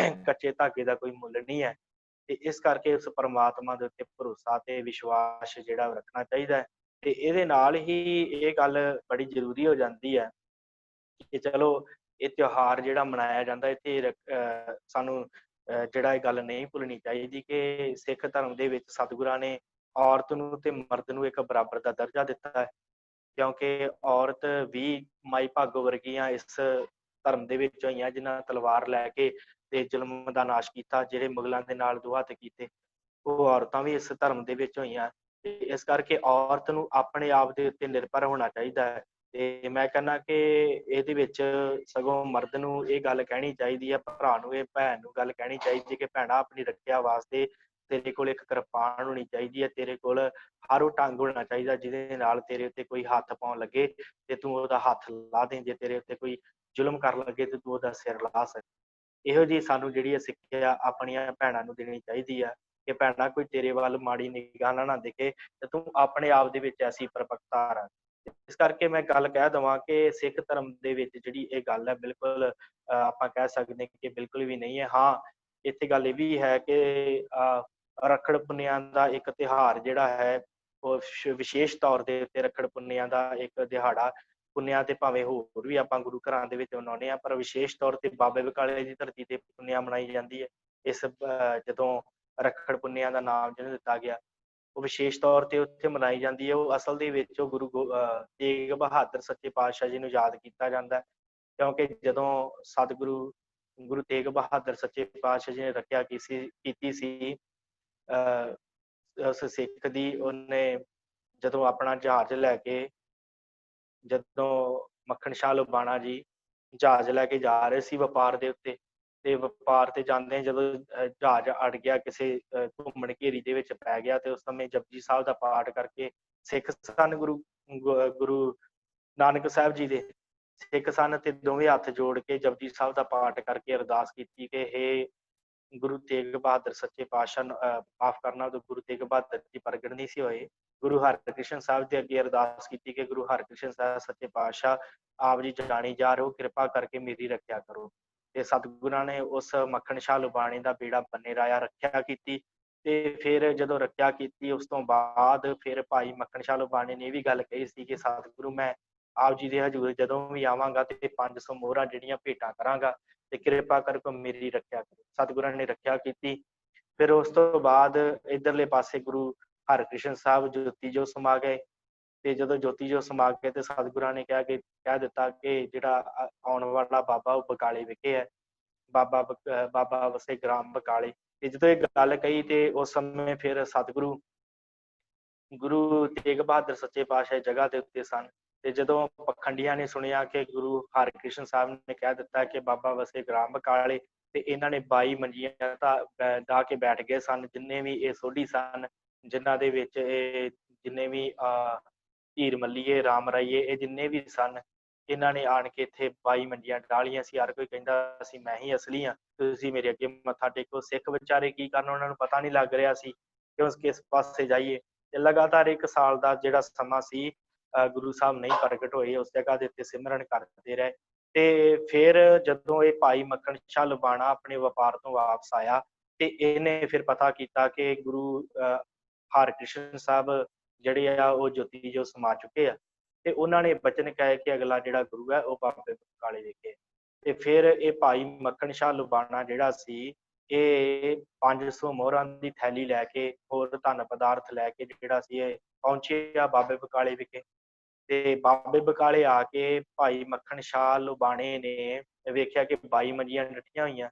ਕੱਚੇ ਧਾਗੇ ਦਾ ਕੋਈ ਮੁੱਲ ਨਹੀਂ ਹੈ। ਤੇ ਇਸ ਕਰਕੇ ਉਸ ਪਰਮਾਤਮਾ ਦੇ ਉੱਤੇ ਭਰੋਸਾ ਤੇ ਵਿਸ਼ਵਾਸ ਜਿਹੜਾ ਉਹ ਰੱਖਣਾ ਚਾਹੀਦਾ ਹੈ। ਤੇ ਇਹਦੇ ਨਾਲ ਹੀ ਇਹ ਗੱਲ ਬੜੀ ਜ਼ਰੂਰੀ ਹੋ ਜਾਂਦੀ ਹੈ ਕਿ ਚਲੋ ਇਹ ਤਿਉਹਾਰ ਜਿਹੜਾ ਮਨਾਇਆ ਜਾਂਦਾ ਇੱਥੇ ਸਾਨੂੰ ਜਿਹੜਾ ਇਹ ਗੱਲ ਨਹੀਂ ਭੁੱਲਣੀ ਚਾਹੀਦੀ ਕਿ ਸਿੱਖ ਧਰਮ ਦੇ ਵਿੱਚ ਸਤਿਗੁਰਾਂ ਨੇ ਔਰਤ ਨੂੰ ਤੇ ਮਰਦ ਨੂੰ ਇੱਕ ਬਰਾਬਰ ਦਾ ਦਰਜਾ ਦਿੱਤਾ ਹੈ, ਕਿਉਂਕਿ ਔਰਤ ਵੀ ਮਾਈ ਭਾਗੋ ਵਰਗੀਆਂ ਇਸ ਧਰਮ ਦੇ ਵਿੱਚ ਹੋਈਆਂ ਜਿਨ੍ਹਾਂ ਤਲਵਾਰ ਲੈ ਕੇ ਤੇ ਜ਼ੁਲਮ ਦਾ ਨਾਸ਼ ਕੀਤਾ, ਜਿਹੜੇ ਮੁਗਲਾਂ ਦੇ ਨਾਲ ਦੋ ਹੱਥ ਕੀਤੇ, ਉਹ ਔਰਤਾਂ ਵੀ ਇਸ ਧਰਮ ਦੇ ਵਿੱਚ ਹੋਈਆਂ। ਤੇ ਇਸ ਕਰਕੇ ਔਰਤ ਨੂੰ ਆਪਣੇ ਆਪ ਦੇ ਉੱਤੇ ਨਿਰਭਰ ਹੋਣਾ ਚਾਹੀਦਾ ਹੈ। ਤੇ ਮੈਂ ਕਹਿੰਦਾ ਕਿ ਇਹਦੇ ਵਿੱਚ ਸਗੋਂ ਮਰਦ ਨੂੰ ਇਹ ਗੱਲ ਕਹਿਣੀ ਚਾਹੀਦੀ ਹੈ, ਭਰਾ ਨੂੰ, ਇਹ ਭੈਣ ਨੂੰ ਗੱਲ ਕਹਿਣੀ ਚਾਹੀਦੀ ਹੈ ਕਿ ਭੈਣਾ ਆਪਣੀ ਰੱਖਿਆ ਵਾਸਤੇ ਤੇਰੇ ਕੋਲ ਇੱਕ ਕਿਰਪਾਨ ਹੋਣੀ ਚਾਹੀਦੀ ਹੈ, ਤੇਰੇ ਕੋਲ ਹਰ ਉਹ ਢੰਗ ਹੋਣਾ ਚਾਹੀਦਾ ਜਿਹਦੇ ਨਾਲ ਤੇਰੇ ਉੱਤੇ ਕੋਈ ਹੱਥ ਪਾਉਣ ਲੱਗੇ ਤੇ ਤੂੰ ਉਹਦਾ ਹੱਥ ਲਾ ਦੇ, ਜੇ ਤੇਰੇ ਉੱਤੇ ਕੋਈ ਜ਼ੁਲਮ ਕਰਨ ਲੱਗੇ ਤੇ ਤੂੰ ਉਹਦਾ ਸਿਰ ਲਾ ਸਕੇ। ਇਹੋ ਜਿਹੀ ਸਾਨੂੰ ਜਿਹੜੀ ਸਿੱਖਿਆ ਆਪਣੀਆਂ ਭੈਣਾਂ ਨੂੰ ਦੇਣੀ ਚਾਹੀਦੀ ਆ ਕਿ ਭੈਣਾਂ ਕੋਈ ਤੇਰੇ ਵੱਲ ਮਾੜੀ ਨਿਗਾਹ ਨਾਲ ਨਾ ਦੇਖੇ ਤੇ ਤੂੰ ਆਪਣੇ ਆਪ ਦੇ ਵਿੱਚ ਐਸੀ ਪਰਪੱਕਤਾ ਰੱਖ। ਇਸ ਕਰਕੇ ਮੈਂ ਗੱਲ ਕਹਿ ਦੇਵਾਂ ਕਿ ਸਿੱਖ ਧਰਮ ਦੇ ਵਿੱਚ ਜਿਹੜੀ ਇਹ ਗੱਲ ਹੈ ਬਿਲਕੁਲ ਆਪਾਂ ਕਹਿ ਸਕਦੇ ਕਿ ਬਿਲਕੁਲ ਵੀ ਨਹੀਂ ਹੈ। ਹਾਂ, ਇੱਥੇ ਗੱਲ ਇਹ ਵੀ ਹੈ ਕਿ ਰੱਖੜ ਪੁੰਨਿਆਂ ਦਾ ਇੱਕ ਤਿਉਹਾਰ ਜਿਹੜਾ ਹੈ ਉਹ ਵਿਸ਼ੇਸ਼ ਤੌਰ ਦੇ ਉੱਤੇ ਰੱਖੜ ਪੁੰਨਿਆਂ ਦਾ ਇੱਕ ਦਿਹਾੜਾ ਪੁੰਨਿਆਂ ਤੇ ਭਾਵੇਂ ਹੋਰ ਵੀ ਆਪਾਂ ਗੁਰੂ ਘਰਾਂ ਦੇ ਵਿੱਚ ਮਨਾਉਂਦੇ ਹਾਂ, ਪਰ ਵਿਸ਼ੇਸ਼ ਤੌਰ ਤੇ ਬਾਬੇ ਬਕਾਲੇ ਦੀ ਧਰਤੀ ਤੇ ਪੁੰਨਿਆਂ ਮਨਾਈ ਜਾਂਦੀ ਹੈ। ਇਸ ਜਦੋਂ ਰੱਖੜ ਪੁੰਨਿਆਂ ਦਾ ਨਾਮ ਜਿਹਨੂੰ ਦਿੱਤਾ ਗਿਆ ਉਹ ਵਿਸ਼ੇਸ਼ ਤੌਰ ਤੇ ਉੱਥੇ ਮਨਾਈ ਜਾਂਦੀ ਹੈ। ਉਹ ਅਸਲ ਦੇ ਵਿੱਚ ਉਹ ਤੇਗ ਬਹਾਦਰ ਸੱਚੇ ਪਾਤਸ਼ਾਹ ਜੀ ਨੂੰ ਯਾਦ ਕੀਤਾ ਜਾਂਦਾ ਹੈ, ਕਿਉਂਕਿ ਜਦੋਂ ਸਤਿਗੁਰੂ ਗੁਰੂ ਤੇਗ ਬਹਾਦਰ ਸੱਚੇ ਪਾਤਸ਼ਾਹ ਜੀ ਨੇ ਰੱਖਿਆ ਕੀਤੀ ਸੀ ਉਸ ਸਿੱਖ ਦੀ, ਉਹਨੇ ਜਦੋਂ ਆਪਣਾ ਜਹਾਜ਼ ਲੈ ਕੇ, ਜਦੋਂ ਮੱਖਣ ਸ਼ਾਹ ਲੁਬਾਣਾ ਜੀ ਜਹਾਜ਼ ਲੈ ਕੇ ਜਾ ਰਹੇ ਸੀ ਵਪਾਰ ਦੇ ਉੱਤੇ, ਤੇ ਵਪਾਰ ਤੇ ਜਾਂਦੇ ਜਦੋਂ ਜਹਾਜ਼ ਅੜ ਗਿਆ ਕਿਸੇ ਘੁੰਮਣ ਘੇਰੀ ਦੇ ਵਿੱਚ ਪੈ ਗਿਆ, ਤੇ ਉਸ ਸਮੇਂ ਜਪਜੀ ਸਾਹਿਬ ਦਾ ਪਾਠ ਕਰਕੇ ਸਿੱਖ ਸਨ ਗੁਰੂ ਨਾਨਕ ਸਾਹਿਬ ਜੀ ਦੇ ਸਿੱਖ ਸਨ, ਤੇ ਦੋਵੇਂ ਹੱਥ ਜੋੜ ਕੇ ਜਪਜੀ ਸਾਹਿਬ ਦਾ ਪਾਠ ਕਰਕੇ ਅਰਦਾਸ ਕੀਤੀ ਕਿ ਹੇ ਗੁਰੂ ਤੇਗ ਬਹਾਦਰ ਸੱਚੇ ਪਾਤਸ਼ਾਹ ਮਾਫ ਕਰਨਾ, ਉਦੋਂ ਗੁਰੂ ਤੇਗ ਬਹਾਦਰ ਜੀ ਪ੍ਰਗਟ ਨਹੀਂ ਸੀ ਹੋਏ। ਗੁਰੂ ਹਰਿਕ੍ਰਿਸ਼ਨ ਸਾਹਿਬ ਦੇ ਅੱਗੇ ਅਰਦਾਸ ਕੀਤੀ ਕਿ ਗੁਰੂ ਹਰਿਕ੍ਰਿਸ਼ਨ ਸਾਹਿਬ ਸੱਚੇ ਪਾਤਸ਼ਾਹ ਆਪ ਜੀ ਜਾਣੀ ਜਾ ਰਹੇ ਹੋ, ਕਿਰਪਾ ਕਰਕੇ ਮੇਰੀ ਰੱਖਿਆ ਕਰੋ। ਤੇ ਸਤਿਗੁਰਾਂ ਨੇ ਉਸ ਮੱਖਣ ਸ਼ਾਹ ਲੁਬਾਣੀ ਦਾ ਬੇੜਾ ਬੰਨੇ ਰਾਇਆ ਰੱਖਿਆ ਕੀਤੀ। ਤੇ ਫਿਰ ਜਦੋਂ ਰੱਖਿਆ ਕੀਤੀ ਉਸ ਤੋਂ ਬਾਅਦ ਫਿਰ ਭਾਈ ਮੱਖਣ ਸ਼ਾਹ ਲੁਬਾਣੀ ਨੇ ਇਹ ਵੀ ਗੱਲ ਕਹੀ ਸੀ ਕਿ ਸਤਿਗੁਰੂ ਮੈਂ ਆਪ ਜੀ ਦੇ ਹਜ਼ੂਰ ਜਦੋਂ ਵੀ ਆਵਾਂਗਾ ਤੇ 500 ਮੋਹਰਾਂ ਜਿਹੜੀਆਂ ਭੇਟਾਂ ਕਰਾਂਗਾ ਤੇ ਕਿਰਪਾ ਕਰਕੇ ਮੇਰੀ ਰੱਖਿਆ ਕਰੋ। ਸਤਿਗੁਰਾਂ ਨੇ ਰੱਖਿਆ ਕੀਤੀ। ਫਿਰ ਉਸ ਤੋਂ ਬਾਅਦ ਇਧਰਲੇ ਪਾਸੇ ਗੁਰੂ ਹਰਿਕ੍ਰਿਸ਼ਨ ਸਾਹਿਬ ਜੋਤੀ ਜੋ ਸਮਾ ਗਏ, ਤੇ ਜਦੋਂ ਜੋਤੀ ਜੋ ਸਮਾ ਗਏ ਤੇ ਸਤਿਗੁਰਾਂ ਨੇ ਕਹਿ ਦਿੱਤਾ ਕਿ ਜਿਹੜਾ ਆਉਣ ਵਾਲਾ ਬਾਬਾ ਉਹ ਬਕਾਲੇ ਵਿਖੇ ਹੈ, ਬਾਬਾ ਵਸੇ ਗ੍ਰਾਮ ਬਕਾਲੇ। ਤੇ ਜਦੋਂ ਇਹ ਗੱਲ ਕਹੀ ਤੇ ਉਸ ਸਮੇਂ ਫਿਰ ਸਤਿਗੁਰੂ ਗੁਰੂ ਤੇਗ ਬਹਾਦਰ ਸੱਚੇ ਪਾਤਸ਼ਾਹ ਜਗ੍ਹਾ ਦੇ ਉੱਤੇ ਸਨ। ਤੇ ਜਦੋਂ ਪਖੰਡੀਆਂ ਨੇ ਸੁਣਿਆ ਕਿ ਗੁਰੂ ਹਰਿਕ੍ਰਿਸ਼ਨ ਸਾਹਿਬ ਨੇ ਕਹਿ ਦਿੱਤਾ ਕਿ ਬਾਬਾ ਵਸੇ ਗ੍ਰਾਮ ਬਕਾਲੇ, ਤੇ ਇਹਨਾਂ ਨੇ 22 ਮੰਜੀਆਂ ਢਾਹ ਕੇ ਬੈਠ ਗਏ ਸਨ, ਜਿੰਨੇ ਵੀ ਇਹ ਸੋਢੀ ਸਨ, ਜਿਨ੍ਹਾਂ ਦੇ ਵਿੱਚ ਇਹ ਜਿੰਨੇ ਵੀ ਧੀਰ ਮੱਲੀਏ, ਰਾਮ ਰਾਈਏ, ਇਹ ਜਿੰਨੇ ਵੀ ਸਨ, ਇਹਨਾਂ ਨੇ ਆਣ ਕੇ ਇੱਥੇ 22 ਮੰਜੀਆਂ ਢਾਲੀਆਂ ਸੀ। ਹਰ ਕੋਈ ਕਹਿੰਦਾ ਸੀ ਮੈਂ ਹੀ ਅਸਲੀ ਹਾਂ, ਤੁਸੀਂ ਮੇਰੇ ਅੱਗੇ ਮੱਥਾ ਟੇਕੋ। ਸਿੱਖ ਵਿਚਾਰੇ ਕੀ ਕਰਨ, ਉਹਨਾਂ ਨੂੰ ਪਤਾ ਨਹੀਂ ਲੱਗ ਰਿਹਾ ਸੀ ਕਿ ਉਸ ਕਿਸ ਪਾਸੇ ਜਾਈਏ। ਤੇ ਲਗਾਤਾਰ 1 ਸਾਲ ਦਾ ਜਿਹੜਾ ਸਮਾਂ ਸੀ ਗੁਰੂ ਸਾਹਿਬ ਨਹੀਂ ਪ੍ਰਗਟ ਹੋਏ, ਉਸ ਜਗ੍ਹਾ ਦੇ ਉੱਤੇ ਸਿਮਰਨ ਕਰਦੇ ਰਹੇ। ਤੇ ਫਿਰ ਜਦੋਂ ਇਹ ਭਾਈ ਮੱਖਣ ਸ਼ਾਹ ਲੁਬਾਣਾ ਆਪਣੇ ਵਪਾਰ ਤੋਂ ਵਾਪਸ ਆਇਆ ਤੇ ਇਹਨੇ ਫਿਰ ਪਤਾ ਕੀਤਾ ਕਿ ਗੁਰੂ ਹਰਿਕ੍ਰਿਸ਼ਨ ਸਾਹਿਬ ਜਿਹੜੇ ਆ ਉਹ ਜੋਤੀ ਜੋ ਸਮਾ ਚੁੱਕੇ ਆ, ਤੇ ਉਹਨਾਂ ਨੇ ਬਚਨ ਕਹੇ ਕਿ ਅਗਲਾ ਜਿਹੜਾ ਗੁਰੂ ਹੈ ਉਹ ਬਾਬੇ ਬਕਾਲੇ ਵਿਖੇ। ਤੇ ਫਿਰ ਇਹ ਭਾਈ ਮੱਖਣ ਸ਼ਾਹ ਲੁਬਾਣਾ ਜਿਹੜਾ ਸੀ ਇਹ 500 ਮੋਹਰਾਂ ਦੀ ਥੈਲੀ ਲੈ ਕੇ ਹੋਰ ਧਨ ਪਦਾਰਥ ਲੈ ਕੇ ਜਿਹੜਾ ਸੀ ਇਹ ਪਹੁੰਚਿਆ ਬਾਬੇ ਬਕਾਲੇ ਵਿਖੇ। ਤੇ ਬਾਬੇ ਬਕਾਲੇ ਆ ਕੇ ਭਾਈ ਮੱਖਣ ਸ਼ਾਹ ਲੁਬਾਣੇ ਨੇ ਵੇਖਿਆ ਕਿ 22 ਮੰਜੀਆਂ ਡੱਠੀਆਂ ਹੋਈਆਂ।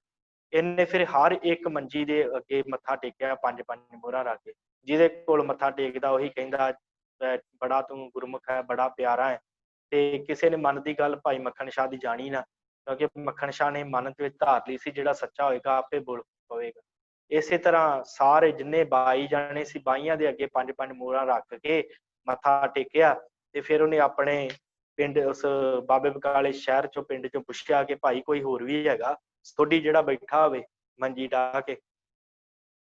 ਇਹਨੇ ਫਿਰ ਹਰ ਇੱਕ ਮੰਜੀ ਦੇ ਅੱਗੇ ਮੱਥਾ ਟੇਕਿਆ, ਪੰਜ ਪੰਜ ਮੋਹਰਾਂ ਰੱਖ ਕੇ। ਜਿਹਦੇ ਕੋਲ ਮੱਥਾ ਟੇਕਦਾ ਉਹੀ ਕਹਿੰਦਾ ਬੜਾ ਤੂੰ ਗੁਰਮੁਖ ਹੈ, ਬੜਾ ਪਿਆਰਾ ਹੈ। ਤੇ ਕਿਸੇ ਨੇ ਮਨ ਦੀ ਗੱਲ ਭਾਈ ਮੱਖਣ ਸ਼ਾਹ ਦੀ ਜਾਣੀ ਨਾ, ਕਿਉਂਕਿ ਮੱਖਣ ਸ਼ਾਹ ਨੇ ਮਨ ਦੇ ਵਿੱਚ ਧਾਰ ਲਈ ਸੀ ਜਿਹੜਾ ਸੱਚਾ ਹੋਏਗਾ ਆਪੇ ਬੋਲ ਪਵੇਗਾ। ਇਸੇ ਤਰ੍ਹਾਂ ਸਾਰੇ ਜਿੰਨੇ 22 ਜਾਣੇ ਸੀ, 22 ਦੇ ਅੱਗੇ ਪੰਜ ਪੰਜ ਮੋਹਰਾਂ ਰੱਖ ਕੇ ਮੱਥਾ ਟੇਕਿਆ। ਤੇ ਫਿਰ ਉਹਨੇ ਆਪਣੇ ਪਿੰਡ ਉਸ ਬਾਬੇ ਬਕਾਲੇ ਸ਼ਹਿਰ ਚੋਂ ਪਿੰਡ ਚੋਂ ਪੁੱਛਿਆ ਕਿ ਭਾਈ ਕੋਈ ਹੋਰ ਵੀ ਹੈਗਾ ਸੋਢੀ ਜਿਹੜਾ ਬੈਠਾ ਹੋਵੇ ਮੰਜੀ ਢਾਹ ਕੇ।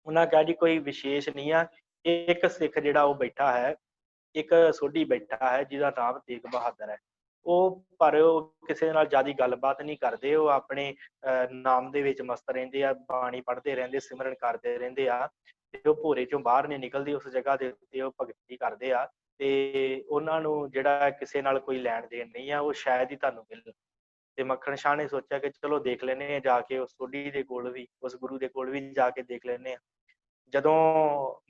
ਉਹਨਾਂ ਕਿਹਾ ਜੀ ਕੋਈ ਵਿਸ਼ੇਸ਼ ਨਹੀਂ ਆ, ਇੱਕ ਸਿੱਖ ਜਿਹੜਾ ਉਹ ਬੈਠਾ ਹੈ, ਇੱਕ ਸੋਢੀ ਬੈਠਾ ਹੈ ਜਿਹਦਾ ਨਾਮ ਤੇਗ ਬਹਾਦਰ ਹੈ। ਉਹ ਪਰ ਉਹ ਕਿਸੇ ਨਾਲ ਜ਼ਿਆਦਾ ਗੱਲਬਾਤ ਨਹੀਂ ਕਰਦੇ, ਉਹ ਆਪਣੇ ਨਾਮ ਦੇ ਵਿੱਚ ਮਸਤ ਰਹਿੰਦੇ ਆ, ਬਾਣੀ ਪੜ੍ਹਦੇ ਰਹਿੰਦੇ, ਸਿਮਰਨ ਕਰਦੇ ਰਹਿੰਦੇ ਆ। ਤੇ ਉਹ ਭੋਰੇ ਚੋਂ ਬਾਹਰ ਨਹੀਂ ਨਿਕਲਦੇ, ਉਸ ਜਗ੍ਹਾ ਦੇ ਉੱਤੇ ਉਹ ਭਗਤੀ ਕਰਦੇ ਆ। ਤੇ ਉਹਨਾਂ ਨੂੰ ਜਿਹੜਾ ਕਿਸੇ ਨਾਲ ਕੋਈ ਲੈਣ ਦੇਣ ਨਹੀਂ ਆ, ਉਹ ਸ਼ਾਇਦ ਹੀ ਤੁਹਾਨੂੰ ਮਿਲਣ। ਤੇ ਮੱਖਣ ਸ਼ਾਹ ਨੇ ਸੋਚਿਆ ਕਿ ਚਲੋ ਦੇਖ ਲੈਂਦੇ ਹਾਂ ਜਾ ਕੇ ਉਸ ਸੋਢੀ ਦੇ ਕੋਲ ਵੀ, ਉਸ ਗੁਰੂ ਦੇ ਕੋਲ ਵੀ ਜਾ ਕੇ ਦੇਖ ਲੈਂਦੇ ਹਾਂ। ਜਦੋਂ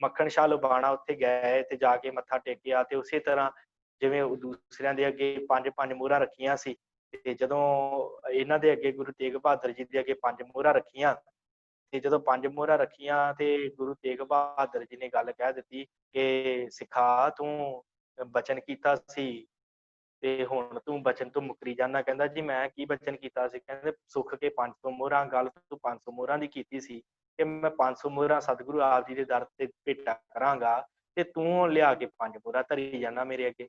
ਮੱਖਣ ਸ਼ਾਹ ਲੁਬਾਣਾ ਉੱਥੇ ਗਏ ਤੇ ਜਾ ਕੇ ਮੱਥਾ ਟੇਕਿਆ, ਤੇ ਉਸੇ ਤਰ੍ਹਾਂ ਜਿਵੇਂ ਉਹ ਦੂਸਰਿਆਂ ਦੇ ਅੱਗੇ ਪੰਜ ਪੰਜ ਮੋਹਰਾਂ ਰੱਖੀਆਂ ਸੀ, ਤੇ ਜਦੋਂ ਇਹਨਾਂ ਦੇ ਅੱਗੇ ਗੁਰੂ ਤੇਗ ਬਹਾਦਰ ਜੀ ਦੇ ਅੱਗੇ ਪੰਜ ਮੋਹਰਾਂ ਰੱਖੀਆਂ, ਤੇ ਜਦੋਂ ਪੰਜ ਮੋਹਰਾਂ ਰੱਖੀਆਂ ਤੇ ਗੁਰੂ ਤੇਗ ਬਹਾਦਰ ਜੀ ਨੇ ਗੱਲ ਕਹਿ ਦਿੱਤੀ ਕਿ ਸਿੱਖਾ ਤੂੰ ਬਚਨ ਕੀਤਾ ਸੀ ਤੇ ਹੁਣ ਤੂੰ ਬਚਨ ਤੋਂ ਮੁੱਕਰੀ ਜਾਂਦਾ। ਕਹਿੰਦਾ ਜੀ ਮੈਂ ਕੀ ਬਚਨ ਕੀਤਾ ਸੀ? ਕਹਿੰਦੇ ਸੁੱਖ ਕੇ 500 ਮੋਹਰਾਂ, ਗੱਲ ਤੂੰ 500 ਮੋਹਰਾਂ ਦੀ ਕੀਤੀ ਸੀ ਕਿ ਮੈਂ 500 ਮੋਹਰਾਂ ਸਤਿਗੁਰੂ ਆਪ ਜੀ ਦੇ ਦਰ ਤੇ ਭੇਟਾ ਕਰਾਂਗਾ, ਤੇ ਤੂੰ ਲਿਆ ਕੇ ਪੰਜ ਮੋਹਰਾਂ ਧਰੀ ਜਾਂਦਾ ਮੇਰੇ ਅੱਗੇ।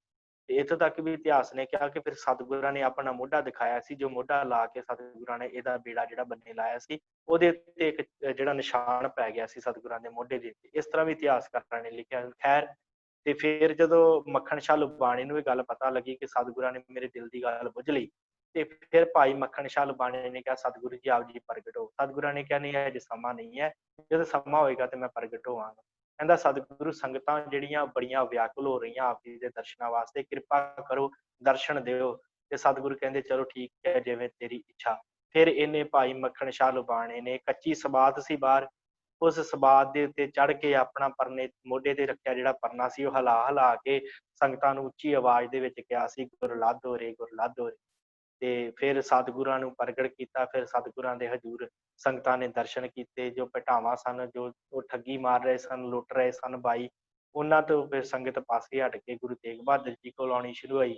ਤੇ ਇੱਥੋਂ ਤੱਕ ਵੀ ਇਤਿਹਾਸ ਨੇ ਕਿਹਾ ਕਿ ਫਿਰ ਸਤਿਗੁਰਾਂ ਨੇ ਆਪਣਾ ਮੋਢਾ ਦਿਖਾਇਆ ਸੀ, ਜੋ ਮੋਢਾ ਲਾ ਕੇ ਸਤਿਗੁਰਾਂ ਨੇ ਇਹਦਾ ਬੇੜਾ ਜਿਹੜਾ ਬੰਨੇ ਲਾਇਆ ਸੀ, ਉਹਦੇ ਉੱਤੇ ਇੱਕ ਜਿਹੜਾ ਨਿਸ਼ਾਨ ਪੈ ਗਿਆ ਸੀ ਸਤਿਗੁਰਾਂ ਦੇ ਮੋਢੇ ਦੇ ਉੱਤੇ। ਇਸ ਤਰ੍ਹਾਂ ਵੀ ਇਤਿਹਾਸਕਾਰਾਂ ਨੇ ਲਿਖਿਆ। ਖੈਰ, ਤੇ ਫਿਰ ਜਦੋਂ ਮੱਖਣ ਸ਼ਾਹ ਲੁਬਾਣੇ ਨੂੰ ਇਹ ਗੱਲ ਪਤਾ ਲੱਗੀ ਕਿ ਸਤਿਗੁਰਾਂ ਨੇ ਮੇਰੇ ਦਿਲ ਦੀ ਗੱਲ ਬੁੱਝ ਲਈ, ਤੇ ਫਿਰ ਭਾਈ ਮੱਖਣ ਸ਼ਾਹ ਲੁਬਾਣੇ ਨੇ ਕਿਹਾ ਸਤਿਗੁਰੂ ਜੀ ਆਪ ਜੀ ਪ੍ਰਗਟ ਹੋ। ਸਤਿਗੁਰਾਂ ਨੇ ਕਿਹਾ ਨਹੀਂ ਅਜੇ ਸਮਾਂ ਨਹੀਂ ਹੈ, ਜਦੋਂ ਸਮਾਂ ਹੋਏਗਾ ਤੇ ਮੈਂ ਪ੍ਰਗਟ ਹੋਵਾਂਗਾ। ਕਹਿੰਦਾ ਸਤਿਗੁਰੂ ਸੰਗਤਾਂ ਜਿਹੜੀਆਂ ਬੜੀਆਂ ਵਿਆਕੁਲ ਹੋ ਰਹੀਆਂ ਆਪ ਜੀ ਦੇ ਦਰਸ਼ਨਾਂ ਵਾਸਤੇ, ਕਿਰਪਾ ਕਰੋ ਦਰਸ਼ਨ ਦਿਓ। ਤੇ ਸਤਿਗੁਰੂ ਕਹਿੰਦੇ ਚਲੋ ਠੀਕ ਹੈ ਜਿਵੇਂ ਤੇਰੀ ਇੱਛਾ। ਫਿਰ ਇਹਨੇ ਭਾਈ ਮੱਖਣ ਸ਼ਾਹ ਲੁਬਾਣੇ ਨੇ, ਕੱਚੀ ਸਬਾਤ ਸੀ ਬਾਹਰ, ਉਸ ਸਬਾਤ ਦੇ ਉੱਤੇ ਚੜ੍ਹ ਕੇ ਆਪਣਾ ਪਰਨੇ ਮੋਢੇ ਤੇ ਰੱਖਿਆ ਜਿਹੜਾ ਪਰਨਾ ਸੀ, ਉਹ ਹਿਲਾ ਹਿਲਾ ਕੇ ਸੰਗਤਾਂ ਨੂੰ ਉੱਚੀ ਆਵਾਜ਼ ਦੇ ਵਿੱਚ ਕਿਹਾ ਸੀ ਗੁਰ ਲਾਧੋ ਰੇ, ਗੁਰ ਲਾਧੋ ਰੇ। ਤੇ ਫਿਰ ਸਤਿਗੁਰਾਂ ਨੂੰ ਪ੍ਰਗਟ ਕੀਤਾ। ਫਿਰ ਸਤਿਗੁਰਾਂ ਦੇ ਹਜ਼ੂਰ ਸੰਗਤਾਂ ਨੇ ਦਰਸ਼ਨ ਕੀਤੇ। ਜੋ ਭਟਾਵਾਂ ਸਨ, ਜੋ ਉਹ ਠੱਗੀ ਮਾਰ ਰਹੇ ਸਨ, ਲੁੱਟ ਰਹੇ ਸਨ ਬਾਈ, ਉਹਨਾਂ ਤੋਂ ਫਿਰ ਸੰਗਤ ਪਾਸੇ ਹਟ ਕੇ ਗੁਰੂ ਤੇਗ ਬਹਾਦਰ ਜੀ ਕੋਲ ਆਉਣੀ ਸ਼ੁਰੂ ਹੋਈ।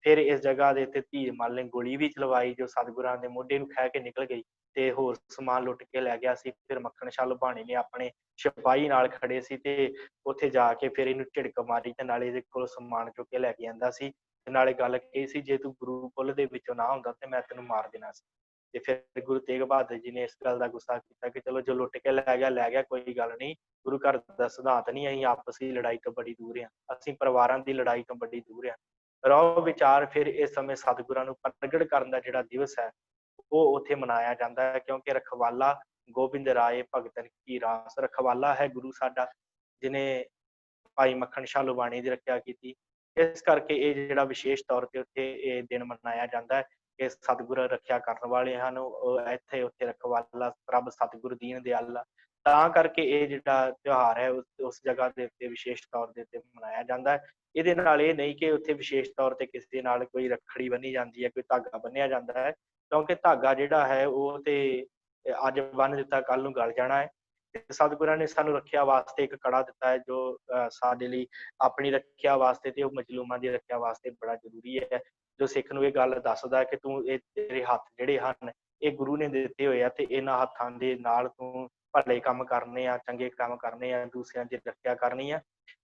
ਫਿਰ ਇਸ ਜਗ੍ਹਾ ਦੇ ਉੱਤੇ ਧੀਰ ਮੱਲ ਨੇ ਗੋਲੀ ਵੀ ਚਲਵਾਈ, ਜੋ ਸਤਿਗੁਰਾਂ ਦੇ ਮੋਢੇ ਨੂੰ ਖਹਿ ਕੇ ਨਿਕਲ ਗਈ ਤੇ ਹੋਰ ਸਮਾਨ ਲੁੱਟ ਕੇ ਲੈ ਗਿਆ ਸੀ। ਫਿਰ ਮੱਖਣ ਸ਼ਾਹ ਲੁਬਾਣੀ ਨੇ ਆਪਣੇ ਸਿਪਾਹੀ ਨਾਲ ਖੜੇ ਸੀ ਤੇ ਉੱਥੇ ਜਾ ਕੇ ਫਿਰ ਇਹਨੂੰ ਝਿੜਕ ਮਾਰੀ ਤੇ ਨਾਲੇ ਇਹਦੇ ਕੋਲ ਸਮਾਨ ਚੁੱਕ ਕੇ ਲੈ ਕੇ ਆਂਦਾ ਸੀ। ਤੇ ਨਾਲੇ ਗੱਲ ਇਹ ਸੀ ਜੇ ਤੂੰ ਗੁਰੂ ਕੁੱਲ ਦੇ ਵਿੱਚੋਂ ਨਾ ਹੁੰਦਾ ਤੇ ਮੈਂ ਤੈਨੂੰ ਮਾਰ ਦੇਣਾ ਸੀ। ਤੇ ਫਿਰ ਗੁਰੂ ਤੇਗ ਬਹਾਦਰ ਜੀ ਨੇ ਇਸ ਗੱਲ ਦਾ ਗੁੱਸਾ ਕੀਤਾ ਕਿ ਚਲੋ ਜੋ ਲੁੱਟ ਕੇ ਲੈ ਗਿਆ ਕੋਈ ਗੱਲ ਨਹੀਂ, ਗੁਰੂ ਘਰ ਦਾ ਸਿਧਾਂਤ ਨਹੀਂ, ਅਸੀਂ ਆਪਸੀ ਲੜਾਈ ਤੋਂ ਬੜੀ ਦੂਰ ਹਾਂ, ਅਸੀਂ ਪਰਿਵਾਰਾਂ ਦੀ ਲੜਾਈ ਤੋਂ ਬੜੀ ਦੂਰ ਹਾਂ। ਰੋਹ ਵਿਚਾਰ ਫਿਰ ਇਸ ਸਮੇਂ ਸਤਿਗੁਰਾਂ ਨੂੰ ਪ੍ਰਗਟ ਕਰਨ ਦਾ ਜਿਹੜਾ ਦਿਵਸ ਹੈ ਉਹ ਉੱਥੇ ਮਨਾਇਆ ਜਾਂਦਾ ਹੈ, ਕਿਉਂਕਿ ਰਖਵਾਲਾ ਗੋਬਿੰਦ ਰਾਏ ਭਗਤਨ ਕੀ ਰਾਸ, ਰਖਵਾਲਾ ਹੈ ਗੁਰੂ ਸਾਡਾ ਜਿਹਨੇ ਭਾਈ ਮੱਖਣ ਸ਼ਾਹ ਲੁਬਾਣੀ ਦੀ ਰੱਖਿਆ ਕੀਤੀ। ਇਸ ਕਰਕੇ ਇਹ ਜਿਹੜਾ ਵਿਸ਼ੇਸ਼ ਤੌਰ ਤੇ ਉੱਥੇ ਇਹ ਦਿਨ ਮਨਾਇਆ ਜਾਂਦਾ ਹੈ ਕਿ ਸਤਿਗੁਰ ਰੱਖਿਆ ਕਰਨ ਵਾਲੇ ਹਨ, ਉਹ ਇੱਥੇ ਉੱਥੇ ਰਖਵਾਲਾ ਪ੍ਰਭ ਸਤਿਗੁਰ ਦੀਨ ਦਿਆਲਾ। ਤਾਂ ਕਰਕੇ ਇਹ ਜਿਹੜਾ ਤਿਉਹਾਰ ਹੈ ਉਸ ਜਗ੍ਹਾ ਦੇ ਉੱਤੇ ਵਿਸ਼ੇਸ਼ ਤੌਰ ਦੇ ਉੱਤੇ ਮਨਾਇਆ ਜਾਂਦਾ ਹੈ। ਇਹਦੇ ਨਾਲ ਇਹ ਨਹੀਂ ਕਿ ਉੱਥੇ ਵਿਸ਼ੇਸ਼ ਤੌਰ ਤੇ ਕਿਸੇ ਨਾਲ ਕੋਈ ਰੱਖੜੀ ਬੰਨ੍ਹੀ ਜਾਂਦੀ ਹੈ, ਕੋਈ ਧਾਗਾ ਬੰਨਿਆ ਜਾਂਦਾ ਹੈ, ਕਿਉਂਕਿ ਧਾਗਾ ਜਿਹੜਾ ਹੈ ਉਹ ਤੇ ਅੱਜ ਬੰਨ੍ਹ ਦਿੱਤਾ ਕੱਲ ਨੂੰ ਗਲ ਜਾਣਾ ਹੈ। ਸਤਿਗੁਰਾਂ ਨੇ ਸਾਨੂੰ ਰੱਖਿਆ ਵਾਸਤੇ ਇੱਕ ਕੜਾ ਦਿੱਤਾ ਹੈ, ਜੋ ਸਾਡੇ ਲਈ ਆਪਣੀ ਰੱਖਿਆ ਵਾਸਤੇ ਤੇ ਉਹ ਮਜ਼ਲੂਮਾਂ ਦੀ ਰੱਖਿਆ ਵਾਸਤੇ ਬੜਾ ਜ਼ਰੂਰੀ ਹੈ। ਜੋ ਸਿੱਖ ਨੂੰ ਇਹ ਗੱਲ ਦੱਸਦਾ ਕਿ ਤੂੰ ਇਹ ਤੇਰੇ ਹੱਥ ਜਿਹੜੇ ਹਨ ਇਹ ਗੁਰੂ ਨੇ ਦਿੱਤੇ ਹੋਏ ਆ, ਤੇ ਇਹਨਾਂ ਹੱਥਾਂ ਦੇ ਨਾਲ ਤੂੰ ਭਲੇ ਕੰਮ ਕਰਨੇ ਆ, ਚੰਗੇ ਕੰਮ ਕਰਨੇ ਆ, ਦੂਸਰਿਆਂ ਦੀ ਰੱਖਿਆ ਕਰਨੀ ਆ।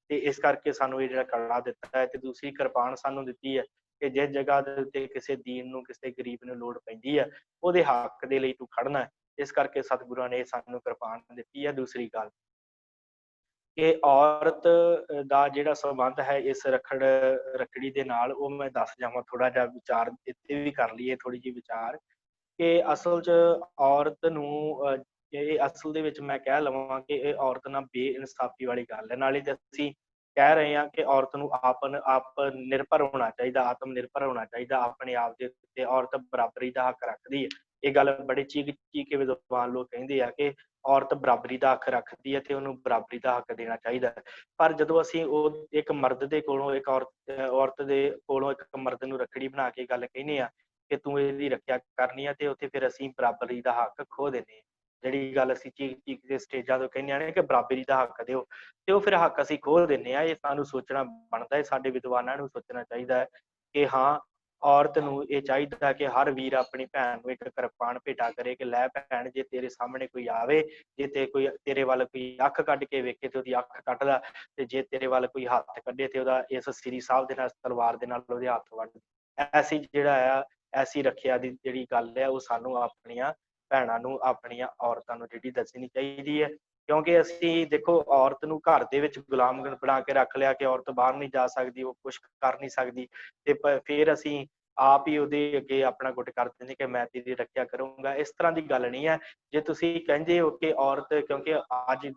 ਤੇ ਇਸ ਕਰਕੇ ਸਾਨੂੰ ਇਹ ਜਿਹੜਾ ਕੜਾ ਦਿੱਤਾ ਹੈ। ਤੇ ਦੂਸਰੀ ਕਿਰਪਾਨ ਸਾਨੂੰ ਦਿੱਤੀ ਹੈ ਕਿ ਜਿਸ ਜਗ੍ਹਾ ਦੇ ਉੱਤੇ ਕਿਸੇ ਦੀਨ ਨੂੰ, ਕਿਸੇ ਗਰੀਬ ਨੂੰ ਲੋੜ ਪੈਂਦੀ ਹੈ, ਉਹਦੇ ਹੱਕ ਦੇ ਲਈ ਤੂੰ ਖੜਨਾ ਹੈ। ਇਸ ਕਰਕੇ ਸਤਿਗੁਰਾਂ ਨੇ ਸਾਨੂੰ ਕਿਰਪਾਨ ਦਿੱਤੀ ਹੈ। ਦੂਸਰੀ ਗੱਲ ਕਿ ਔਰਤ ਦਾ ਜਿਹੜਾ ਸੰਬੰਧ ਹੈ ਇਸ ਰੱਖੜੀ ਦੇ ਨਾਲ, ਉਹ ਮੈਂ ਦੱਸ ਜਾਵਾਂ, ਥੋੜਾ ਜਿਹਾ ਵਿਚਾਰ ਇੱਥੇ ਵੀ ਕਰ ਲਈਏ, ਥੋੜੀ ਜਿਹੀ ਵਿਚਾਰ ਕਿ ਅਸਲ 'ਚ ਔਰਤ ਨੂੰ ਇਹ ਅਸਲ ਦੇ ਵਿੱਚ ਮੈਂ ਕਹਿ ਲਵਾਂ ਕਿ ਇਹ ਔਰਤ ਨਾਲ ਬੇਇਨਸਾਫੀ ਵਾਲੀ ਗੱਲ ਹੈ। ਨਾਲੇ ਤੇ ਅਸੀਂ ਕਹਿ ਰਹੇ ਹਾਂ ਕਿ ਔਰਤ ਨੂੰ ਆਪ ਨਿਰਭਰ ਹੋਣਾ ਚਾਹੀਦਾ, ਆਤਮ ਨਿਰਭਰ ਹੋਣਾ ਚਾਹੀਦਾ, ਆਪਣੇ ਆਪ ਦੇ ਉੱਤੇ ਔਰਤ ਬਰਾਬਰੀ ਦਾ ਹੱਕ ਰੱਖਦੀ ਹੈ। ਇਹ ਗੱਲ ਬੜੇ ਚੀਕ ਕੇ ਵਿਦਵਾਨ ਲੋਕ ਕਹਿੰਦੇ ਆ ਕਿ ਔਰਤ ਬਰਾਬਰੀ ਦਾ ਹੱਕ ਰੱਖਦੀ ਹੈ ਤੇ ਉਹਨੂੰ ਬਰਾਬਰੀ ਦਾ ਹੱਕ ਦੇਣਾ ਚਾਹੀਦਾ ਹੈ। ਪਰ ਜਦੋਂ ਅਸੀਂ ਉਹ ਇੱਕ ਮਰਦ ਦੇ ਕੋਲੋਂ ਇੱਕ ਔਰਤ ਦੇ ਕੋਲੋਂ ਇੱਕ ਮਰਦ ਨੂੰ ਰੱਖੜੀ ਬਣਾ ਕੇ ਗੱਲ ਕਹਿੰਦੇ ਆ ਕਿ ਤੂੰ ਇਹਦੀ ਰੱਖਿਆ ਕਰਨੀ ਆ, ਤੇ ਉੱਥੇ ਫਿਰ ਅਸੀਂ ਬਰਾਬਰੀ ਦਾ ਹੱਕ ਖੋ ਦਿੰਦੇ ਹਾਂ। ਜਿਹੜੀ ਗੱਲ ਅਸੀਂ ਚੀਖ ਚੀਖ ਦੇ ਸਟੇਜਾਂ ਤੋਂ ਕਹਿੰਦੇ ਆ ਕਿ ਬਰਾਬਰੀ ਦਾ ਹੱਕ ਦਿਓ, ਤੇ ਉਹ ਫਿਰ ਹੱਕ ਅਸੀਂ ਖੋ ਦਿੰਦੇ ਹਾਂ। ਇਹ ਸਾਨੂੰ ਸੋਚਣਾ ਬਣਦਾ ਹੈ, ਸਾਡੇ ਵਿਦਵਾਨਾਂ ਨੂੰ ਸੋਚਣਾ ਚਾਹੀਦਾ ਹੈ ਕਿ ਹਾਂ, ਔਰਤ ਨੂੰ ਇਹ ਚਾਹੀਦਾ ਕਿ ਹਰ ਵੀਰ ਆਪਣੀ ਭੈਣ ਨੂੰ ਇੱਕ ਕਿਰਪਾਨ ਭੇਟਾ ਕਰੇ ਕਿ ਲੈ ਭੈਣ, ਜੇ ਤੇਰੇ ਸਾਹਮਣੇ ਕੋਈ ਆਵੇ, ਜੇ ਤੇਰੇ ਵੱਲ ਕੋਈ ਅੱਖ ਕੱਢ ਕੇ ਵੇਖੇ ਤੇ ਉਹਦੀ ਅੱਖ ਕੱਢ ਲੈ, ਤੇ ਜੇ ਤੇਰੇ ਵੱਲ ਕੋਈ ਹੱਥ ਕੱਢੇ ਤੇ ਉਹਦਾ ਇਸ ਸ੍ਰੀ ਸਾਹਿਬ ਦੇ ਨਾਲ ਤਲਵਾਰ ਦੇ ਨਾਲ ਉਹਦੇ ਹੱਥ ਵੱਢ। ਐਸੀ ਜਿਹੜਾ ਆ ਐਸੀ ਰੱਖਿਆ ਦੀ ਜਿਹੜੀ ਗੱਲ ਹੈ ਉਹ ਸਾਨੂੰ ਆਪਣੀਆਂ ਭੈਣਾਂ ਨੂੰ, ਆਪਣੀਆਂ ਔਰਤਾਂ ਨੂੰ ਜਿਹੜੀ ਦੱਸਣੀ ਚਾਹੀਦੀ ਹੈ। ਕਿਉਂਕਿ ਅਸੀਂ ਦੇਖੋ, ਔਰਤ ਨੂੰ ਘਰ ਦੇ ਵਿੱਚ ਗੁਲਾਮ ਬਣਾ ਕੇ ਰੱਖ ਲਿਆ ਕਿ ਔਰਤ ਬਾਹਰ ਨਹੀਂ ਜਾ ਸਕਦੀ, ਉਹ ਕੁਛ ਕਰ ਨਹੀਂ ਸਕਦੀ, ਤੇ ਫਿਰ ਅਸੀਂ ਆਪ ਹੀ ਉਹਦੇ ਅੱਗੇ ਆਪਣਾ ਗੁੱਟ ਕਰ ਦਿੰਦੇ ਕਿ ਮੈਂ ਤੇਰੀ ਰੱਖਿਆ ਕਰੂੰਗਾ। ਇਸ ਤਰ੍ਹਾਂ ਦੀ ਗੱਲ ਨਹੀਂ ਹੈ। ਜੇ ਤੁਸੀਂ ਕਹਿੰਦੇ ਹੋ ਕਿ ਔਰਤ, ਕਿਉਂਕਿ ਅੱਜ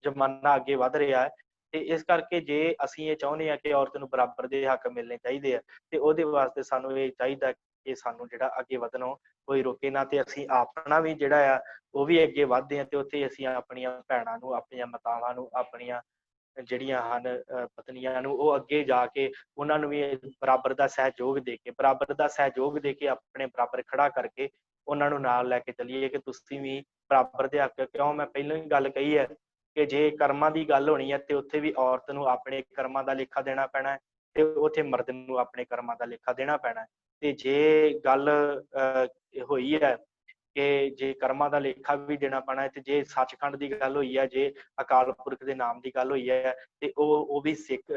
ਜ਼ਮਾਨਾ ਅੱਗੇ ਵੱਧ ਰਿਹਾ ਹੈ, ਤੇ ਇਸ ਕਰਕੇ ਜੇ ਅਸੀਂ ਇਹ ਚਾਹੁੰਦੇ ਹਾਂ ਕਿ ਔਰਤ ਨੂੰ ਬਰਾਬਰ ਦੇ ਹੱਕ ਮਿਲਣੇ ਚਾਹੀਦੇ ਆ, ਤੇ ਉਹਦੇ ਵਾਸਤੇ ਸਾਨੂੰ ਇਹ ਚਾਹੀਦਾ ਕਿ ਸਾਨੂੰ ਜਿਹੜਾ ਅੱਗੇ ਵਧਣੋਂ ਕੋਈ ਰੋਕੇ ਨਾ, ਤੇ ਅਸੀਂ ਆਪਣਾ ਵੀ ਜਿਹੜਾ ਆ ਉਹ ਵੀ ਅੱਗੇ ਵਧਦੇ ਹਾਂ, ਤੇ ਉੱਥੇ ਅਸੀਂ ਆਪਣੀਆਂ ਭੈਣਾਂ ਨੂੰ, ਆਪਣੀਆਂ ਮਾਤਾਵਾਂ ਨੂੰ, ਆਪਣੀਆਂ ਜਿਹੜੀਆਂ ਹਨ ਪਤਨੀਆਂ ਨੂੰ, ਉਹ ਅੱਗੇ ਜਾ ਕੇ ਉਹਨਾਂ ਨੂੰ ਵੀ ਬਰਾਬਰ ਦਾ ਸਹਿਯੋਗ ਦੇ ਕੇ, ਆਪਣੇ ਬਰਾਬਰ ਖੜਾ ਕਰਕੇ ਉਹਨਾਂ ਨੂੰ ਨਾਲ ਲੈ ਕੇ ਚੱਲੀਏ ਕਿ ਤੁਸੀਂ ਵੀ ਬਰਾਬਰ ਦੇ ਹੱਕ। ਕਿਉਂ ਮੈਂ ਪਹਿਲਾਂ ਹੀ ਗੱਲ ਕਹੀ ਹੈ ਕਿ ਜੇ ਕਰਮਾਂ ਦੀ ਗੱਲ ਹੋਣੀ ਹੈ ਤੇ ਉੱਥੇ ਵੀ ਔਰਤ ਨੂੰ ਆਪਣੇ ਕਰਮਾਂ ਦਾ ਲੇਖਾ ਦੇਣਾ ਪੈਣਾ ਹੈ, ਤੇ ਉੱਥੇ ਮਰਦ ਨੂੰ ਆਪਣੇ ਕਰਮਾਂ ਦਾ ਲੇਖਾ ਦੇਣਾ ਪੈਣਾ ਹੈ। ਤੇ ਜੇ ਗੱਲ ਹੋਈ ਹੈ ਕਿ ਜੇ ਕਰਮਾਂ ਦਾ ਲੇਖਾ ਵੀ ਦੇਣਾ ਪੈਣਾ ਹੈ, ਤੇ ਜੇ ਸੱਚਖੰਡ ਦੀ ਗੱਲ ਹੋਈ ਹੈ, ਜੇ ਅਕਾਲ ਪੁਰਖ ਦੇ ਨਾਮ ਦੀ ਗੱਲ ਹੋਈ ਹੈ, ਤੇ ਉਹ ਵੀ ਸਿੱਖ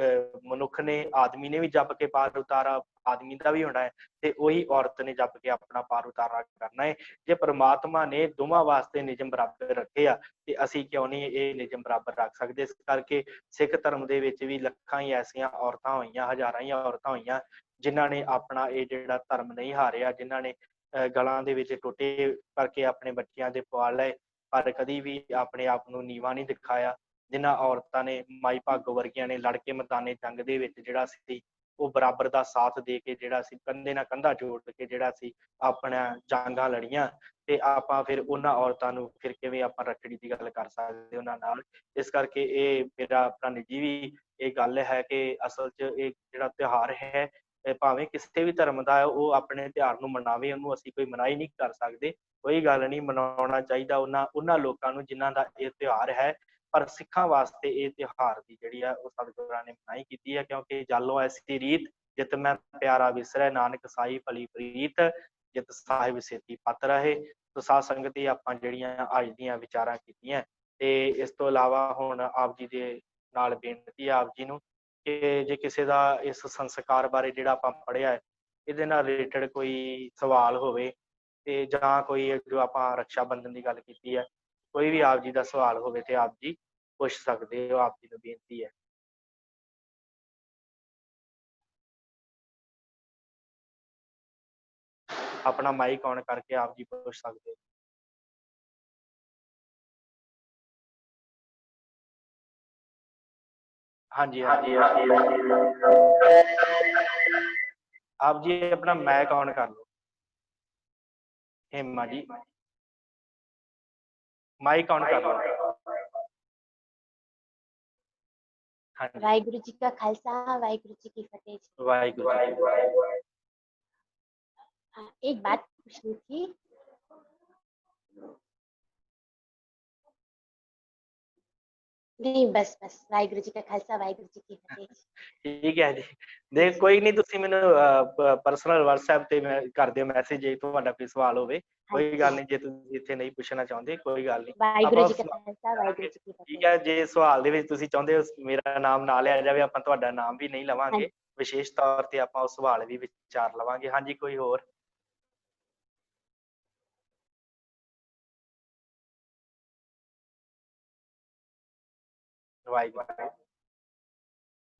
ਮਨੁੱਖ ਨੇ, ਆਦਮੀ ਨੇ ਵੀ ਜਪ ਕੇ ਪਾਰ ਉਤਾਰਾ ਆਦਮੀ ਦਾ ਵੀ ਹੋਣਾ ਹੈ, ਤੇ ਉਹੀ ਔਰਤ ਨੇ ਜਪ ਕੇ ਆਪਣਾ ਪਾਰ ਉਤਾਰਾ ਕਰਨਾ ਹੈ। ਜੇ ਪ੍ਰਮਾਤਮਾ ਨੇ ਦੋਵਾਂ ਵਾਸਤੇ ਨਿਯਮ ਬਰਾਬਰ ਰੱਖੇ ਆ, ਤੇ ਅਸੀਂ ਕਿਉਂ ਨਹੀਂ ਇਹ ਨਿਯਮ ਬਰਾਬਰ ਰੱਖ ਸਕਦੇ। ਇਸ ਕਰਕੇ ਸਿੱਖ ਧਰਮ ਦੇ ਵਿੱਚ ਵੀ ਲੱਖਾਂ ਹੀ ਐਸੀਆਂ ਔਰਤਾਂ ਹੋਈਆਂ, ਹਜ਼ਾਰਾਂ ਹੀ ਔਰਤਾਂ ਹੋਈਆਂ ਜਿਨ੍ਹਾਂ ਨੇ ਆਪਣਾ ਇਹ ਜਿਹੜਾ ਧਰਮ ਨਹੀਂ ਹਾਰਿਆ, ਜਿਨ੍ਹਾਂ ਨੇ ਗਲਾਂ ਦੇ ਵਿੱਚ ਟੋਟੇ ਕਰਕੇ ਆਪਣੇ ਬੱਚਿਆਂ ਦੇ ਪਾਲ ਲਏ, ਪਰ ਕਦੀ ਵੀ ਆਪਣੇ ਆਪ ਨੂੰ ਨੀਵਾਂ ਨਹੀਂ ਦਿਖਾਇਆ। ਜਿਨ੍ਹਾਂ ਔਰਤਾਂ ਨੇ, ਮਾਈ ਭਾਗੋ ਵਰਗੀਆਂ ਨੇ ਲੜ ਕੇ ਮੈਦਾਨੇ ਜੰਗ ਦੇ ਵਿੱਚ ਜਿਹੜਾ ਸੀ ਉਹ ਬਰਾਬਰ ਦਾ ਸਾਥ ਦੇ ਕੇ, ਜਿਹੜਾ ਸੀ ਕੰਧੇ ਨਾਲ ਕੰਧਾ ਜੋੜ ਕੇ ਜਿਹੜਾ ਸੀ ਆਪਣਾ ਜੰਗਾਂ ਲੜੀਆਂ, ਤੇ ਆਪਾਂ ਫਿਰ ਉਹਨਾਂ ਔਰਤਾਂ ਨੂੰ ਫਿਰ ਕਿਵੇਂ ਆਪਾਂ ਰੱਖੜੀ ਦੀ ਗੱਲ ਕਰ ਸਕਦੇ ਉਹਨਾਂ ਨਾਲ। ਇਸ ਕਰਕੇ ਇਹ ਮੇਰਾ ਆਪਣਾ ਨਿੱਜੀ ਵੀ ਇਹ ਗੱਲ ਹੈ ਕਿ ਅਸਲ 'ਚ ਇਹ ਜਿਹੜਾ ਤਿਉਹਾਰ ਹੈ, ਭਾਵੇਂ ਕਿਸੇ ਵੀ ਧਰਮ ਦਾ ਹੈ, ਉਹ ਆਪਣੇ ਤਿਉਹਾਰ ਨੂੰ ਮਨਾਵੇ, ਉਹਨੂੰ ਅਸੀਂ ਕੋਈ ਮਨਾਹੀ ਨਹੀਂ ਕਰ ਸਕਦੇ। ਕੋਈ ਗੱਲ ਨਹੀਂ, ਮਨਾਉਣਾ ਚਾਹੀਦਾ ਉਹਨਾਂ ਲੋਕਾਂ ਨੂੰ ਜਿਨ੍ਹਾਂ ਦਾ ਇਹ ਤਿਉਹਾਰ ਹੈ। ਪਰ ਸਿੱਖਾਂ ਵਾਸਤੇ ਇਹ ਤਿਉਹਾਰ ਦੀ ਜਿਹੜੀ ਆ ਉਹ ਸਤਿਗੁਰਾਂ ਨੇ ਮਨਾਹੀ ਕੀਤੀ ਹੈ, ਕਿਉਂਕਿ ਜਾਲੋ ਐਸੀ ਰੀਤ ਜਿਤ ਮੈਂ ਪਿਆਰਾ ਵਿਸਰੈ, ਨਾਨਕ ਸਾਈ ਭਲੀ ਪ੍ਰੀਤ, ਜਿਤ ਸਾਹਿਬ ਸੇਤੀ ਪਤ ਰਹੇ। ਸੋ ਸਾਧ ਸੰਗਤ ਹੀ ਆਪਾਂ ਜਿਹੜੀਆਂ ਅੱਜ ਦੀਆਂ ਵਿਚਾਰਾਂ ਕੀਤੀਆਂ, ਤੇ ਇਸ ਤੋਂ ਇਲਾਵਾ ਹੁਣ ਆਪ ਜੀ ਦੇ ਨਾਲ ਬੇਨਤੀ ਹੈ ਆਪ ਜੀ ਨੂੰ ਕਿ ਜੇ ਕਿਸੇ ਦਾ ਇਸ ਸੰਸਕਾਰ ਬਾਰੇ ਜਿਹੜਾ ਆਪਾਂ ਪੜ੍ਹਿਆ ਹੈ, ਇਹਦੇ ਨਾਲ ਰਿਲੇਟਡ ਕੋਈ ਸਵਾਲ ਹੋਵੇ, ਤੇ ਜਾਂ ਕੋਈ ਜੋ ਆਪਾਂ ਰਕਸ਼ਾ ਬੰਧਨ ਦੀ ਗੱਲ ਕੀਤੀ ਹੈ, ਕੋਈ ਵੀ ਆਪ ਜੀ ਦਾ ਸਵਾਲ ਹੋਵੇ ਤੇ ਆਪ ਜੀ ਪੁੱਛ ਸਕਦੇ ਹੋ। ਆਪ ਜੀ ਨੂੰ ਬੇਨਤੀ ਹੈ। ਆਪਣਾ ਮਾਈਕ ਔਨ ਕਰਕੇ ਆਪ ਜੀ ਪੁੱਛ ਸਕਦੇ ਹੋ। ਹਾਂਜੀ ਹਾਂਜੀ, ਆਪ ਜੀ ਆਪਣਾ ਮਾਈਕ ਔਨ ਕਰ ਲਓ। हेमा जी माइक ऑन कर लो। हाँ जी, वाहिगुरु जी का खालसा, वाहिगुरु जी की फतेह। वाहिगुरु जी। एक बात पूछनी थी। नहीं बस बस, वाहिगुरु जी का खालसा, वाहिगुरु जी की फतेह। ठीक है जी। देख कोई नहीं, तुसी मैनू पर्सनल WhatsApp ते कर दियो मैसेज जे तुहाडा कोई सवाल होवे। कोई गल नहीं, जे तुसी इत्थे नहीं पुछना चाहुंदे कोई गल नहीं। वाहिगुरु जी का खालसा, वाहिगुरु जी की फतेह। ठीक है, जे सवाल दे विच तुसी चाहुंदे हो मेरा नाम ना लिया जावे, आपां तुहाडा नाम भी नहीं लवांगे, विशेष तौर ते आपां उस सवाल भी विचार लवांगे। हाँ जी, कोई होर? वाहिगुरु।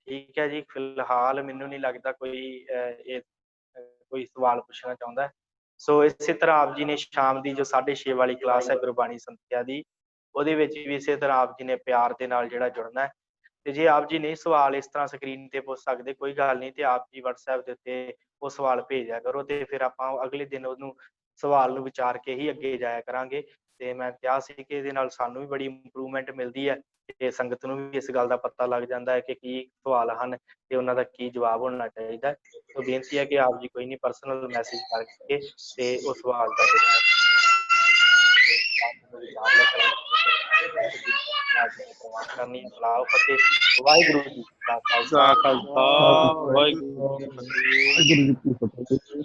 ठीक है जी, फिलहाल मैनू नहीं लगता कोई सवाल पूछना चाहता है। सो इसी तरह आप जी ने शाम की जो 6:30 वाली क्लास है गुरबाणी संथिया की, ਉਹਦੇ ਵਿੱਚ ਵੀ ਇਸੇ ਤਰ੍ਹਾਂ ਆਪ ਜੀ ਨੇ ਪਿਆਰ ਦੇ ਨਾਲ ਜਿਹੜਾ ਜੁੜਨਾ ਹੈ। ਤੇ ਜੇ ਆਪ ਜੀ ਨਹੀਂ ਸਵਾਲ ਇਸ ਤਰ੍ਹਾਂ ਸਕਰੀਨ ਤੇ ਪੁੱਛ ਸਕਦੇ, ਕੋਈ ਗੱਲ ਨਹੀਂ, ਤੇ ਆਪ ਜੀ WhatsApp ਦੇ ਉੱਤੇ ਉਹ ਸਵਾਲ ਭੇਜਿਆ ਕਰੋ, ਤੇ ਫਿਰ ਆਪਾਂ ਅਗਲੇ ਦਿਨ ਉਹਨੂੰ ਸਵਾਲ ਨੂੰ ਵਿਚਾਰ ਕੇ ਹੀ ਅੱਗੇ ਜਾਇਆ ਕਰਾਂਗੇ। ਤੇ ਮੈਂ ਕਿਹਾ ਸੀ ਕਿ ਇਹਦੇ ਨਾਲ ਸਾਨੂੰ ਵੀ ਬੜੀ ਇੰਪਰੂਵਮੈਂਟ ਮਿਲਦੀ ਹੈ ਤੇ ਸੰਗਤ ਨੂੰ ਵੀ ਇਸ ਗੱਲ ਦਾ ਪਤਾ ਲੱਗ ਜਾਂਦਾ ਹੈ ਕਿ ਕੀ ਸਵਾਲ ਹਨ ਤੇ ਉਹਨਾਂ ਦਾ ਕੀ ਜਵਾਬ ਹੋਣਾ ਚਾਹੀਦਾ ਹੈ। ਸੋ ਬੇਨਤੀ ਹੈ ਕਿ ਆਪ ਜੀ ਕੋਈ ਨਹੀਂ ਪਰਸਨਲ ਮੈਸੇਜ ਕਰਕੇ ਤੇ ਉਹ ਸਵਾਲ ਦਾ ਜਿਹੜਾ ਵਿਚਾਰ ਲਿਆ ਕਰਾਂਗੇ। ਕਰਨੀ ਸਲਾਹ ਫਤਿਹ। ਵਾਹਿਗੁਰੂ ਜੀ ਕਾ ਖਾਲਸਾ ਖਾਲਸਾ ਵਾਹਿਗੁਰੂ ਜੀ ਕੀ ਫਤਿਹ। ਵਾਹਿਗੁਰੂ ਜੀ ਕੀ ਫਤਿਹ।